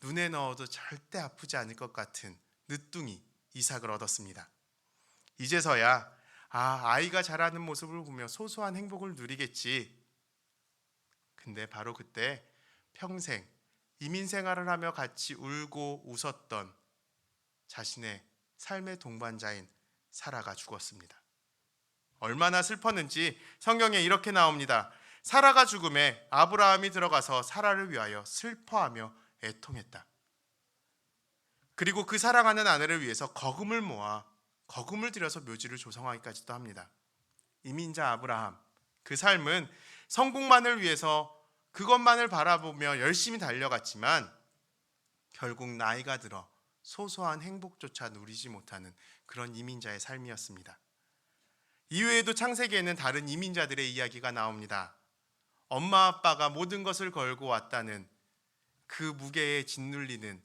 눈에 넣어도 절대 아프지 않을 것 같은 늦둥이 이삭을 얻었습니다. 이제서야 아이가 자라는 모습을 보며 소소한 행복을 누리겠지. 근데 바로 그때 평생 이민 생활을 하며 같이 울고 웃었던 자신의 삶의 동반자인 사라가 죽었습니다. 얼마나 슬펐는지 성경에 이렇게 나옵니다. 사라가 죽음에 아브라함이 들어가서 사라를 위하여 슬퍼하며 애통했다. 그리고 그 사랑하는 아내를 위해서 거금을 모아 거금을 들여서 묘지를 조성하기까지도 합니다. 이민자 아브라함, 그 삶은 성공만을 위해서 그것만을 바라보며 열심히 달려갔지만 결국 나이가 들어 소소한 행복조차 누리지 못하는 그런 이민자의 삶이었습니다. 이외에도 창세기에는 다른 이민자들의 이야기가 나옵니다. 엄마 아빠가 모든 것을 걸고 왔다는 그 무게에 짓눌리는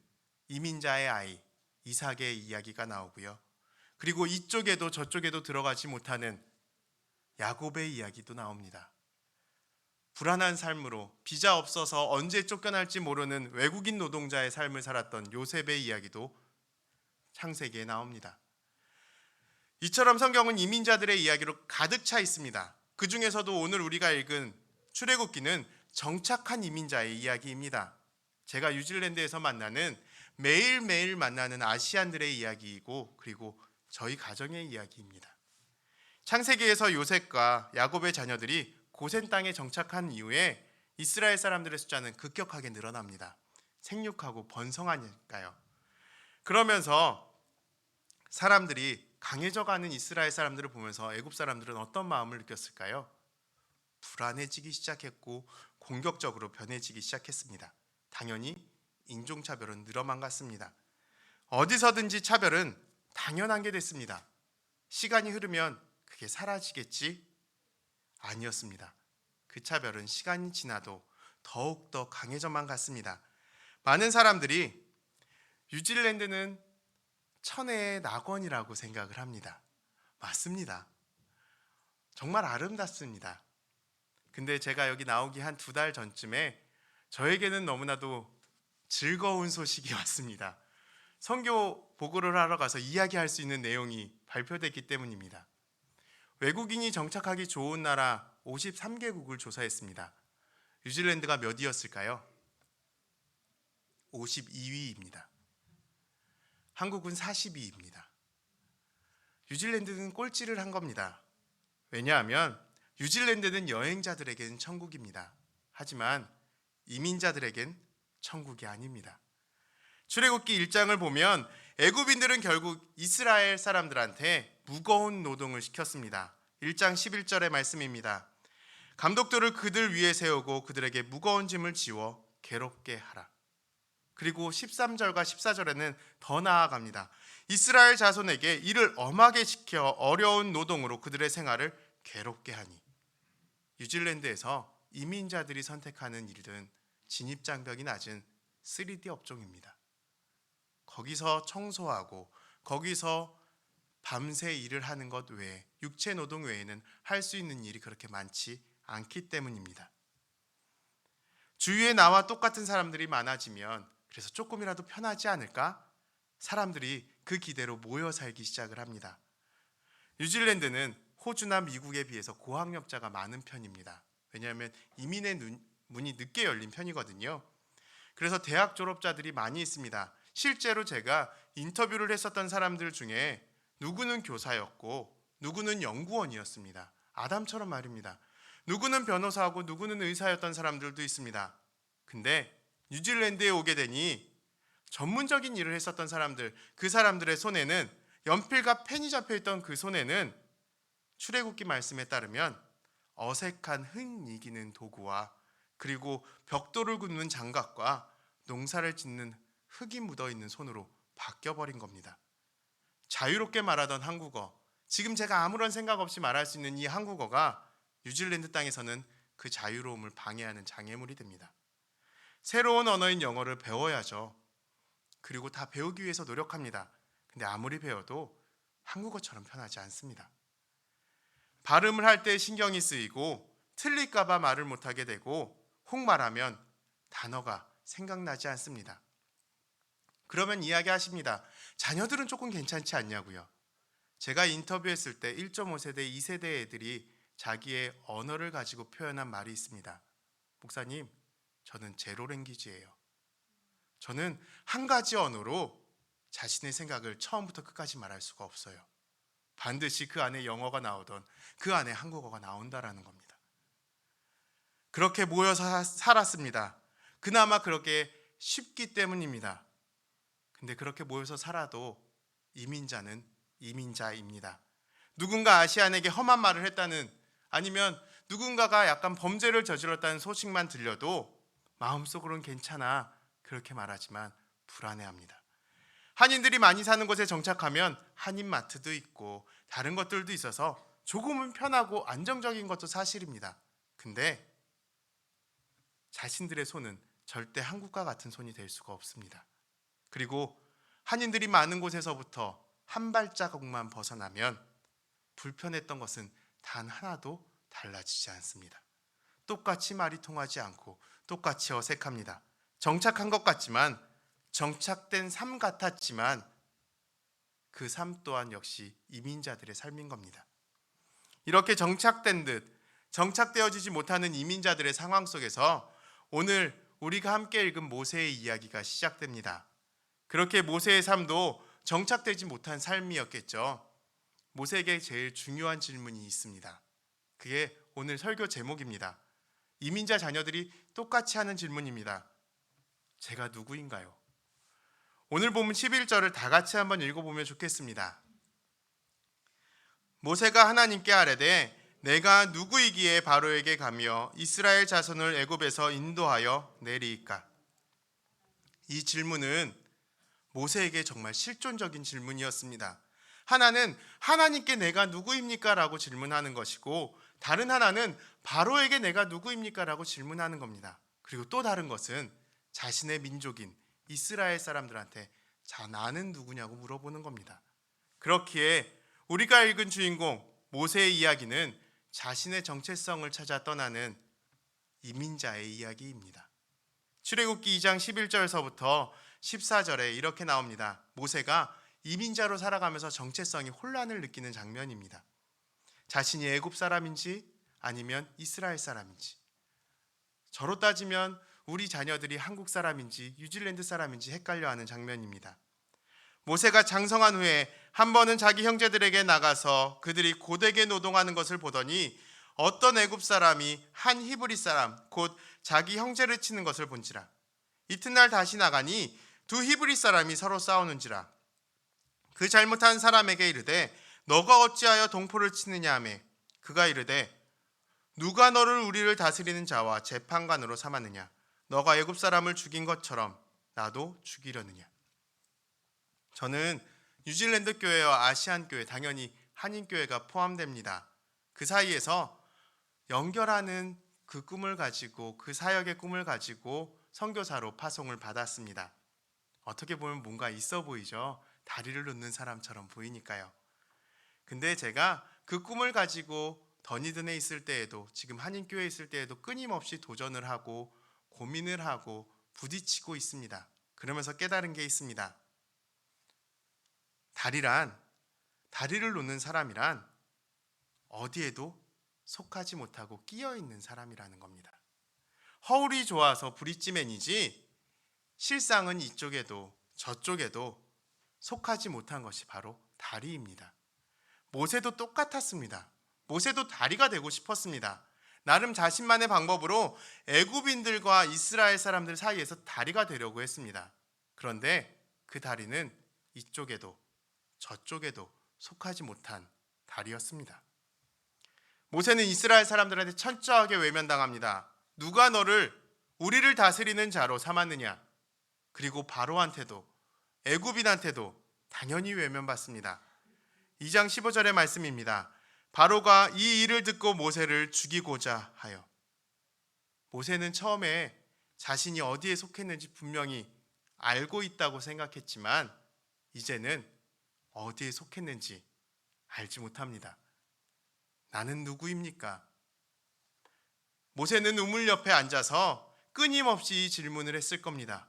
이민자의 아이 이삭의 이야기가 나오고요. 그리고 이쪽에도 저쪽에도 들어가지 못하는 야곱의 이야기도 나옵니다. 불안한 삶으로 비자 없어서 언제 쫓겨날지 모르는 외국인 노동자의 삶을 살았던 요셉의 이야기도 창세기에 나옵니다. 이처럼 성경은 이민자들의 이야기로 가득 차 있습니다. 그 중에서도 오늘 우리가 읽은 출애굽기는 정착한 이민자의 이야기입니다. 제가 뉴질랜드에서 만나는 매일매일 만나는 아시안들의 이야기이고, 그리고 저희 가정의 이야기입니다. 창세기에서 요셉과 야곱의 자녀들이 고센 땅에 정착한 이후에 이스라엘 사람들의 숫자는 급격하게 늘어납니다. 생육하고 번성하니까요. 그러면서 사람들이 강해져가는 이스라엘 사람들을 보면서 애굽 사람들은 어떤 마음을 느꼈을까요? 불안해지기 시작했고 공격적으로 변해지기 시작했습니다. 당연히 인종차별은 늘어만 갔습니다. 어디서든지 차별은 당연한 게 됐습니다. 시간이 흐르면 그게 사라지겠지? 아니었습니다. 그 차별은 시간이 지나도 더욱더 강해져만 갔습니다. 많은 사람들이 뉴질랜드는 천혜의 낙원이라고 생각을 합니다. 맞습니다. 정말 아름답습니다. 근데 제가 여기 나오기 한 2달 전쯤에 저에게는 너무나도 즐거운 소식이 왔습니다. 선교 보고를 하러 가서 이야기할 수 있는 내용이 발표됐기 때문입니다. 외국인이 정착하기 좋은 나라 53개국을 조사했습니다. 뉴질랜드가 몇 위였을까요? 52위입니다. 한국은 42위입니다. 뉴질랜드는 꼴찌를 한 겁니다. 왜냐하면 뉴질랜드는 여행자들에게는 천국입니다. 하지만 이민자들에겐 천국이 아닙니다. 출애굽기 1장을 보면 애굽인들은 결국 이스라엘 사람들한테 무거운 노동을 시켰습니다. 1장 11절의 말씀입니다. 감독들을 그들 위에 세우고 그들에게 무거운 짐을 지워 괴롭게 하라. 그리고 13절과 14절에는 더 나아갑니다. 이스라엘 자손에게 이를 엄하게 시켜 어려운 노동으로 그들의 생활을 괴롭게 하니. 뉴질랜드에서 이민자들이 선택하는 일은 진입장벽이 낮은 3D 업종입니다. 거기서 청소하고 거기서 밤새 일을 하는 것 외에 육체 노동 외에는 할 수 있는 일이 그렇게 많지 않기 때문입니다. 주위에 나와 똑같은 사람들이 많아지면 그래서 조금이라도 편하지 않을까? 사람들이 그 기대로 모여 살기 시작을 합니다. 뉴질랜드는 호주나 미국에 비해서 고학력자가 많은 편입니다. 왜냐하면 이민의 문이 늦게 열린 편이거든요. 그래서 대학 졸업자들이 많이 있습니다. 실제로 제가 인터뷰를 했었던 사람들 중에 누구는 교사였고 누구는 연구원이었습니다. 아담처럼 말입니다. 누구는 변호사하고 누구는 의사였던 사람들도 있습니다. 근데 뉴질랜드에 오게 되니 전문적인 일을 했었던 사람들, 그 사람들의 손에는 연필과 펜이 잡혀있던 그 손에는 출애굽기 말씀에 따르면 어색한 흙 이기는 도구와 그리고 벽돌을 굽는 장갑과 농사를 짓는 흙이 묻어있는 손으로 바뀌어버린 겁니다. 자유롭게 말하던 한국어, 지금 제가 아무런 생각 없이 말할 수 있는 이 한국어가 뉴질랜드 땅에서는 그 자유로움을 방해하는 장애물이 됩니다. 새로운 언어인 영어를 배워야죠. 그리고 다 배우기 위해서 노력합니다. 근데 아무리 배워도 한국어처럼 편하지 않습니다. 발음을 할 때 신경이 쓰이고 틀릴까 봐 말을 못하게 되고 혹 말하면 단어가 생각나지 않습니다. 그러면 이야기하십니다. 자녀들은 조금 괜찮지 않냐고요. 제가 인터뷰했을 때 1.5세대, 2세대 애들이 자기의 언어를 가지고 표현한 말이 있습니다. 목사님, 저는 제로 랭귀지예요. 저는 한 가지 언어로 자신의 생각을 처음부터 끝까지 말할 수가 없어요. 반드시 그 안에 영어가 나오던 그 안에 한국어가 나온다라는 겁니다. 그렇게 모여서 살았습니다. 그나마 그렇게 쉽기 때문입니다. 근데 그렇게 모여서 살아도 이민자는 이민자입니다. 누군가 아시안에게 험한 말을 했다는, 아니면 누군가가 약간 범죄를 저질렀다는 소식만 들려도 마음속으로는 괜찮아 그렇게 말하지만 불안해합니다. 한인들이 많이 사는 곳에 정착하면 한인마트도 있고 다른 것들도 있어서 조금은 편하고 안정적인 것도 사실입니다. 근데 자신들의 손은 절대 한국과 같은 손이 될 수가 없습니다. 그리고 한인들이 많은 곳에서부터 한 발자국만 벗어나면 불편했던 것은 단 하나도 달라지지 않습니다. 똑같이 말이 통하지 않고 똑같이 어색합니다. 정착한 것 같지만, 정착된 삶 같았지만 그 삶 또한 역시 이민자들의 삶인 겁니다. 이렇게 정착된 듯 정착되어지지 못하는 이민자들의 상황 속에서 오늘 우리가 함께 읽은 모세의 이야기가 시작됩니다. 그렇게 모세의 삶도 정착되지 못한 삶이었겠죠. 모세에게 제일 중요한 질문이 있습니다. 그게 오늘 설교 제목입니다. 이민자 자녀들이 똑같이 하는 질문입니다. 제가 누구인가요? 오늘 보면 11절을 다 같이 한번 읽어보면 좋겠습니다. 모세가 하나님께 아뢰되 내가 누구이기에 바로에게 가며 이스라엘 자손을 애굽에서 인도하여 내리이까? 이 질문은 모세에게 정말 실존적인 질문이었습니다. 하나는 하나님께 내가 누구입니까? 라고 질문하는 것이고, 다른 하나는 바로에게 내가 누구입니까? 라고 질문하는 겁니다. 그리고 또 다른 것은 자신의 민족인 이스라엘 사람들한테 자, 나는 누구냐고 물어보는 겁니다. 그렇기에 우리가 읽은 주인공 모세의 이야기는 자신의 정체성을 찾아 떠나는 이민자의 이야기입니다. 출애굽기 2장 11절서부터 14절에 이렇게 나옵니다. 모세가 이민자로 살아가면서 정체성이 혼란을 느끼는 장면입니다. 자신이 애굽 사람인지 아니면 이스라엘 사람인지, 저로 따지면 우리 자녀들이 한국 사람인지 뉴질랜드 사람인지 헷갈려하는 장면입니다. 모세가 장성한 후에 한 번은 자기 형제들에게 나가서 그들이 고되게 노동하는 것을 보더니 어떤 애굽 사람이 한 히브리 사람 곧 자기 형제를 치는 것을 본지라. 이튿날 다시 나가니 두 히브리 사람이 서로 싸우는지라. 그 잘못한 사람에게 이르되 너가 어찌하여 동포를 치느냐 하매 그가 이르되 누가 너를 우리를 다스리는 자와 재판관으로 삼았느냐? 너가 애굽 사람을 죽인 것처럼 나도 죽이려느냐. 저는 뉴질랜드 교회와 아시안 교회, 당연히 한인 교회가 포함됩니다. 그 사이에서 연결하는 그 꿈을 가지고, 그 사역의 꿈을 가지고 선교사로 파송을 받았습니다. 어떻게 보면 뭔가 있어 보이죠. 다리를 놓는 사람처럼 보이니까요. 근데 제가 그 꿈을 가지고 더니든에 있을 때에도, 지금 한인교회에 있을 때에도 끊임없이 도전을 하고 고민을 하고 부딪히고 있습니다. 그러면서 깨달은 게 있습니다. 다리를 놓는 사람이란 어디에도 속하지 못하고 끼어 있는 사람이라는 겁니다. 허울이 좋아서 브릿지맨이지 실상은 이쪽에도 저쪽에도 속하지 못한 것이 바로 다리입니다. 모세도 똑같았습니다. 모세도 다리가 되고 싶었습니다. 나름 자신만의 방법으로 애굽인들과 이스라엘 사람들 사이에서 다리가 되려고 했습니다. 그런데 그 다리는 이쪽에도 저쪽에도 속하지 못한 다리였습니다. 모세는 이스라엘 사람들한테 철저하게 외면당합니다. 누가 너를 우리를 다스리는 자로 삼았느냐? 그리고 바로한테도 애굽인한테도 당연히 외면받습니다. 2장 15절의 말씀입니다. 바로가 이 일을 듣고 모세를 죽이고자 하여. 모세는 처음에 자신이 어디에 속했는지 분명히 알고 있다고 생각했지만 이제는 어디에 속했는지 알지 못합니다. 나는 누구입니까? 모세는 우물 옆에 앉아서 끊임없이 이 질문을 했을 겁니다.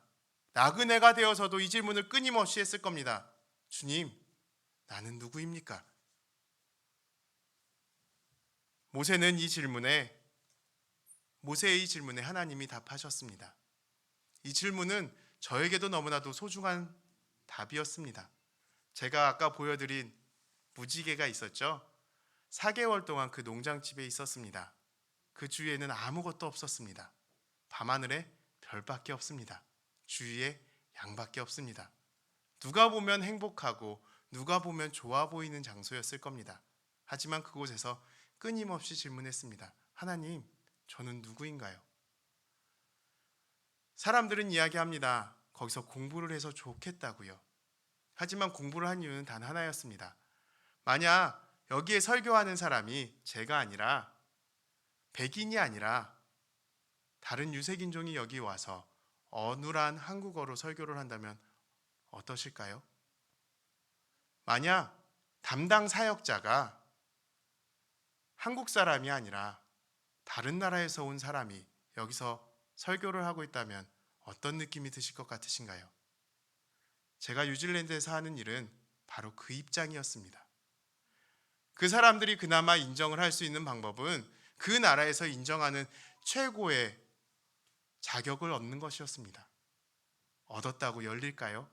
나그네가 되어서도 이 질문을 끊임없이 했을 겁니다. 주님, 나는 누구입니까? 모세의 이 질문에 하나님이 답하셨습니다. 이 질문은 저에게도 너무나도 소중한 답이었습니다. 제가 아까 보여드린 무지개가 있었죠. 4개월 동안 그 농장집에 있었습니다. 그 주위에는 아무것도 없었습니다. 밤하늘에 별밖에 없습니다. 주위에 양밖에 없습니다. 누가 보면 행복하고 누가 보면 좋아 보이는 장소였을 겁니다. 하지만 그곳에서 끊임없이 질문했습니다. 하나님, 저는 누구인가요? 사람들은 이야기합니다. 거기서 공부를 해서 좋겠다고요. 하지만 공부를 한 이유는 단 하나였습니다. 만약 여기에 설교하는 사람이 제가 아니라 백인이 아니라 다른 유색인종이 여기 와서 어눌한 한국어로 설교를 한다면 어떠실까요? 만약 담당 사역자가 한국 사람이 아니라 다른 나라에서 온 사람이 여기서 설교를 하고 있다면 어떤 느낌이 드실 것 같으신가요? 제가 뉴질랜드에서 하는 일은 바로 그 입장이었습니다. 그 사람들이 그나마 인정을 할 수 있는 방법은 그 나라에서 인정하는 최고의 자격을 얻는 것이었습니다. 얻었다고 열릴까요?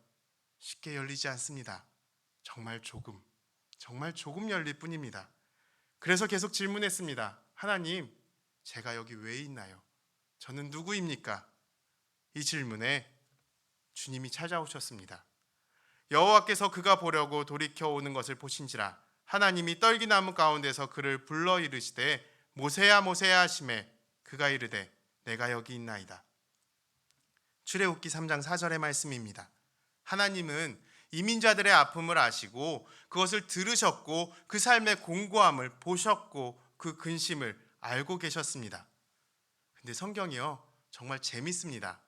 쉽게 열리지 않습니다. 정말 조금 열릴 뿐입니다. 그래서 계속 질문했습니다. 하나님, 제가 여기 왜 있나요? 저는 누구입니까? 이 질문에 주님이 찾아오셨습니다. 여호와께서 그가 보려고 돌이켜 오는 것을 보신지라 하나님이 떨기나무 가운데서 그를 불러 이르시되 모세야 모세야 하시매 그가 이르되 내가 여기 있나이다. 출애굽기 3장 4절의 말씀입니다. 하나님은 이민자들의 아픔을 아시고 그것을 들으셨고 그 삶의 공고함을 보셨고 그 근심을 알고 계셨습니다. 근데 성경이요, 정말 재밌습니다.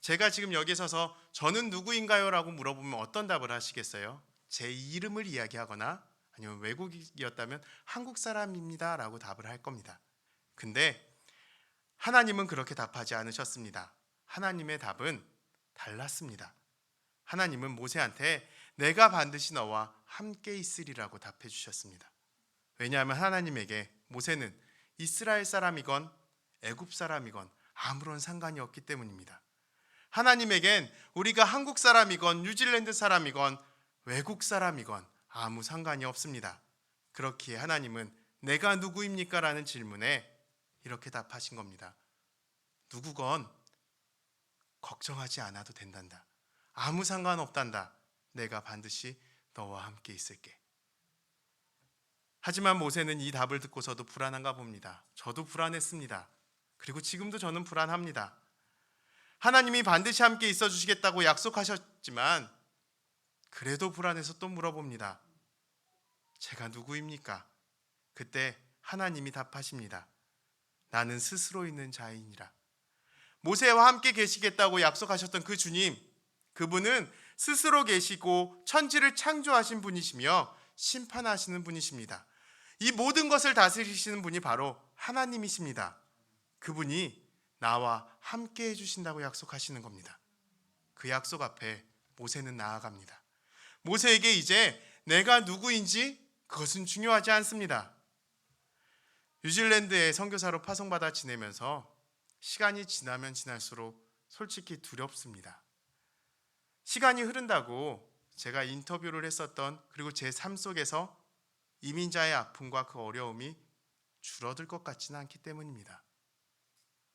제가 지금 여기 서서 저는 누구인가요? 라고 물어보면 어떤 답을 하시겠어요? 제 이름을 이야기하거나 아니면 외국이었다면 한국 사람입니다 라고 답을 할 겁니다. 근데 하나님은 그렇게 답하지 않으셨습니다. 하나님의 답은 달랐습니다. 하나님은 모세한테 내가 반드시 너와 함께 있으리라고 답해 주셨습니다. 왜냐하면 하나님에게 모세는 이스라엘 사람이건 애굽 사람이건 아무런 상관이 없기 때문입니다. 하나님에겐 우리가 한국 사람이건 뉴질랜드 사람이건 외국 사람이건 아무 상관이 없습니다. 그렇기에 하나님은 내가 누구입니까? 라는 질문에 이렇게 답하신 겁니다. 누구건 걱정하지 않아도 된단다. 아무 상관없단다. 내가 반드시 너와 함께 있을게. 하지만 모세는 이 답을 듣고서도 불안한가 봅니다. 저도 불안했습니다. 그리고 지금도 저는 불안합니다. 하나님이 반드시 함께 있어 주시겠다고 약속하셨지만 그래도 불안해서 또 물어봅니다. 제가 누구입니까? 그때 하나님이 답하십니다. 나는 스스로 있는 자이니라. 모세와 함께 계시겠다고 약속하셨던 그 주님, 그분은 스스로 계시고 천지를 창조하신 분이시며 심판하시는 분이십니다. 이 모든 것을 다스리시는 분이 바로 하나님이십니다. 그분이 나와 함께 해주신다고 약속하시는 겁니다. 그 약속 앞에 모세는 나아갑니다. 모세에게 이제 내가 누구인지 그것은 중요하지 않습니다. 뉴질랜드에 선교사로 파송받아 지내면서 시간이 지나면 지날수록 솔직히 두렵습니다. 시간이 흐른다고 제가 인터뷰를 했었던, 그리고 제 삶 속에서 이민자의 아픔과 그 어려움이 줄어들 것 같지는 않기 때문입니다.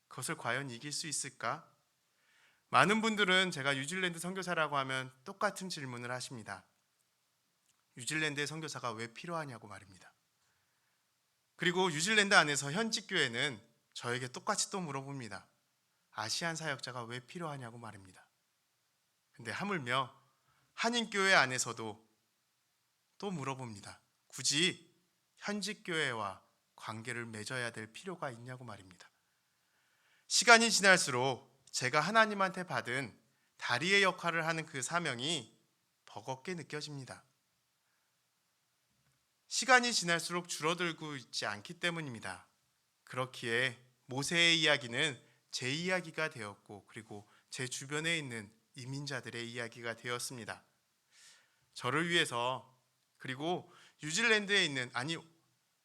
그것을 과연 이길 수 있을까? 많은 분들은 제가 뉴질랜드 선교사라고 하면 똑같은 질문을 하십니다. 뉴질랜드의 선교사가 왜 필요하냐고 말입니다. 그리고 뉴질랜드 안에서 현직 교회는 저에게 똑같이 또 물어봅니다. 아시안 사역자가 왜 필요하냐고 말입니다. 근데 하물며 한인교회 안에서도 또 물어봅니다. 굳이 현직 교회와 관계를 맺어야 될 필요가 있냐고 말입니다. 시간이 지날수록 제가 하나님한테 받은 다리의 역할을 하는 그 사명이 버겁게 느껴집니다. 시간이 지날수록 줄어들고 있지 않기 때문입니다. 그렇기에 모세의 이야기는 제 이야기가 되었고, 그리고 제 주변에 있는 이민자들의 이야기가 되었습니다. 저를 위해서, 그리고 뉴질랜드에 있는, 아니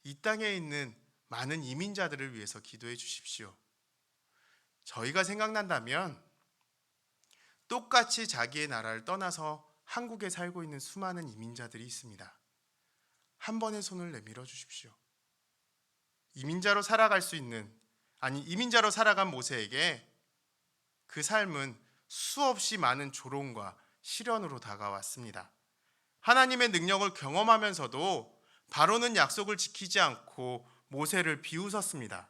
이 땅에 있는 많은 이민자들을 위해서 기도해 주십시오. 저희가 생각난다면 똑같이 자기의 나라를 떠나서 한국에 살고 있는 수많은 이민자들이 있습니다. 한 번의 손을 내밀어 주십시오. 이민자로 살아갈 수 있는, 아니 이민자로 살아간 모세에게 그 삶은 수없이 많은 조롱과 시련으로 다가왔습니다. 하나님의 능력을 경험하면서도 바로는 약속을 지키지 않고 모세를 비웃었습니다.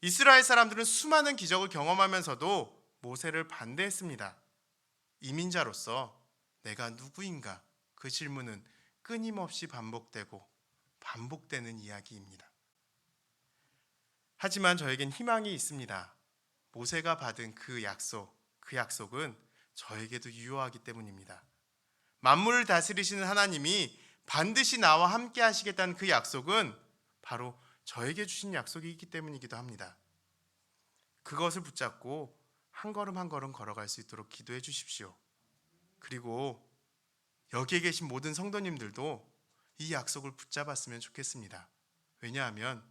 이스라엘 사람들은 수많은 기적을 경험하면서도 모세를 반대했습니다. 이민자로서 내가 누구인가? 그 질문은 끊임없이 반복되는 이야기입니다. 하지만 저에겐 희망이 있습니다. 모세가 받은 그 약속은 저에게도 유효하기 때문입니다. 만물을 다스리시는 하나님이 반드시 나와 함께 하시겠다는 그 약속은 바로 저에게 주신 약속이기 때문이기도 합니다. 그것을 붙잡고 한 걸음 한 걸음 걸어갈 수 있도록 기도해 주십시오. 그리고 여기에 계신 모든 성도님들도 이 약속을 붙잡았으면 좋겠습니다. 왜냐하면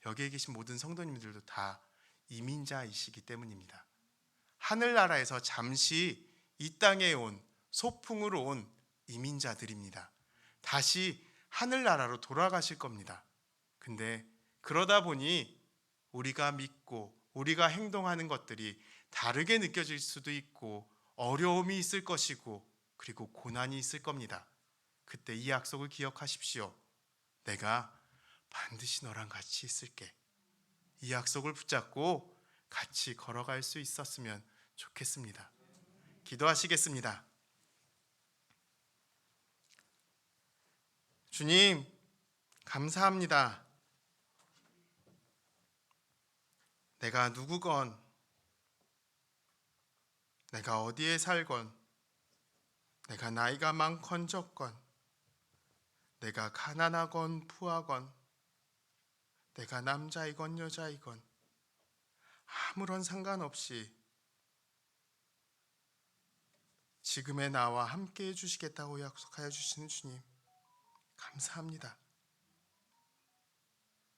여기에 계신 모든 성도님들도 다 이민자이시기 때문입니다. 하늘나라에서 잠시 이 땅에 온, 소풍으로 온 이민자들입니다. 다시 하늘나라로 돌아가실 겁니다. 근데 그러다 보니 우리가 믿고 우리가 행동하는 것들이 다르게 느껴질 수도 있고, 어려움이 있을 것이고, 그리고 고난이 있을 겁니다. 그때 이 약속을 기억하십시오. 내가 반드시 너랑 같이 있을게. 이 약속을 붙잡고 같이 걸어갈 수 있었으면 좋겠습니다. 기도하시겠습니다. 주님, 감사합니다. 내가 누구건, 내가 어디에 살건, 내가 나이가 많건 적건, 내가 가난하건 부하건, 내가 남자이건 여자이건 아무런 상관없이 지금의 나와 함께 해주시겠다고 약속하여 주시는 주님, 감사합니다.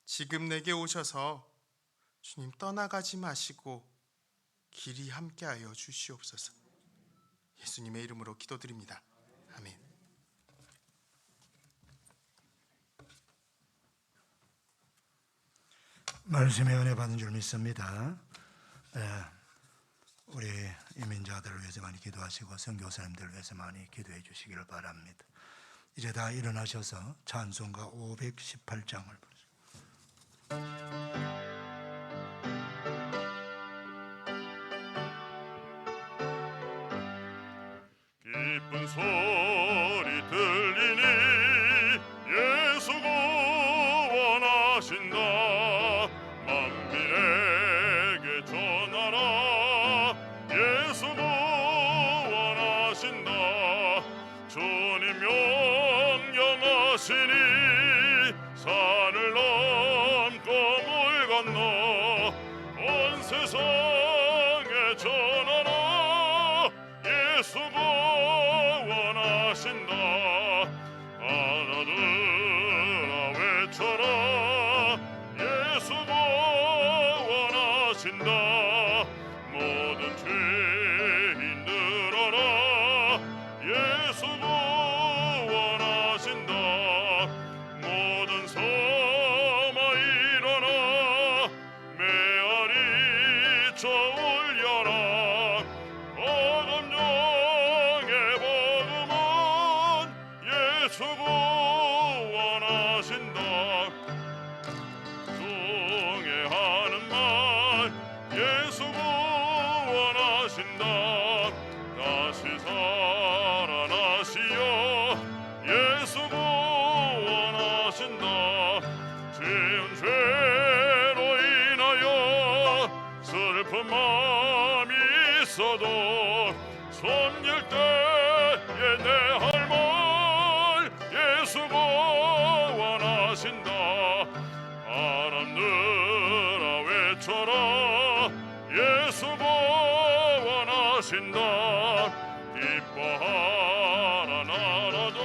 지금 내게 오셔서 주님 떠나가지 마시고 길이 함께하여 주시옵소서. 예수님의 이름으로 기도드립니다. 아멘. 말씀의 은혜 받은 줄 믿습니다. 우리 이민자들을 위해서 많이 기도하시고 선교사님들을 위해서 많이 기도해 주시기를 바랍니다. 이제 다 일어나셔서 찬송가 518장을 부르시고 소리 들리니 예수 구원하신다. 만민에게 전하라. 예수 구원하신다. 주님 명령하시니 산을 넘고 물 건너 온 세상에 전하라. 예수 구원하신다. 알아들아 외쳐라. 예수 구원하신다. 모든 죄인 들어라. 예수 구원하신다. 모든 섬아 일어나. 메아리 쳐 울려라. 어금정의 복음은 예수 구원하신다. 숭배하는 말 예수 구원하신다. 다시 살아나시어 예수 구원하신다. 지은 죄로 인하여 슬픈 마음이 있어도 섬길 때에 내 할 말 예수 구원하신다. 바람들아 외쳐라. 예수 구원하신다. 기뻐하라 나라들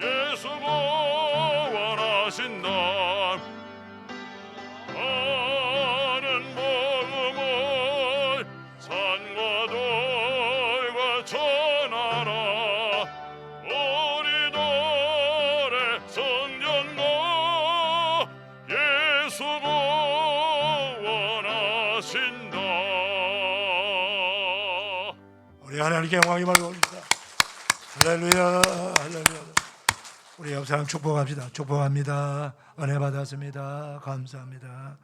예수 구원하신다. 하는 복음을 산과 돌과 전하라. 우리들의 성전과 예수 구원하신다. 우리 하나님께 영광을 올립니다. 할렐루야, 할렐루야. 우리 옆 사람 축복합시다. 축복합니다. 은혜 받았습니다. 감사합니다.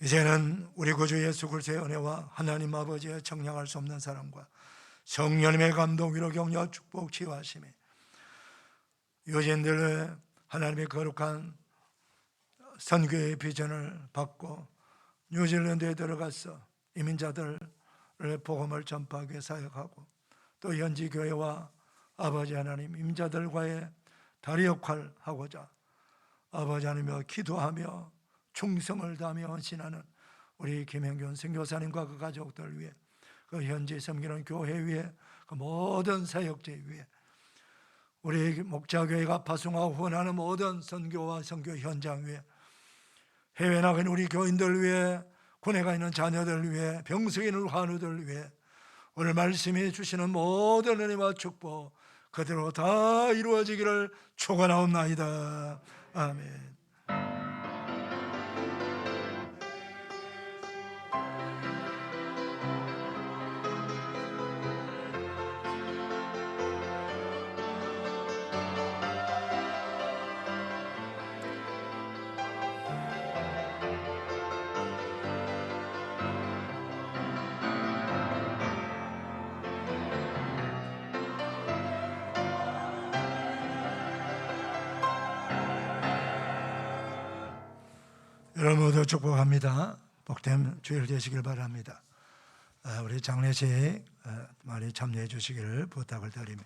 이제는 우리 구주 예수 그리스도의 은혜와 하나님 아버지의 청량할 수 없는 사랑과 성령님의 감동, 위로, 격려, 축복, 치유하심이 유진들의 하나님의 거룩한 선교의 비전을 받고 뉴질랜드에 들어가서 이민자들의 복음을 전파하기 위해 사역하고 또 현지 교회와 아버지 하나님 이민자들과의 다리 역할을 하고자 아버지 하나님과 기도하며 충성을 다하며 헌신하는 우리 김행균 선교사님과 그 가족들 위해 그 현지 섬기는 교회 위에 그 모든 사역者위에 우리 목자교회가 파송하고 후원하는 모든 선교와 선교 현장 위에 해외 나간 우리 교인들 위해 군에 가 있는 자녀들 위해 병석에 있는 환우들 위해 오늘 말씀해 주시는 모든 은혜와 축복 그대로 다 이루어지기를 축원하옵나이다. 아멘. 여러분 모두 축복합니다. 복된 주일 되시길 바랍니다. 우리 장례식 많이 참여해 주시기를 부탁을 드립니다.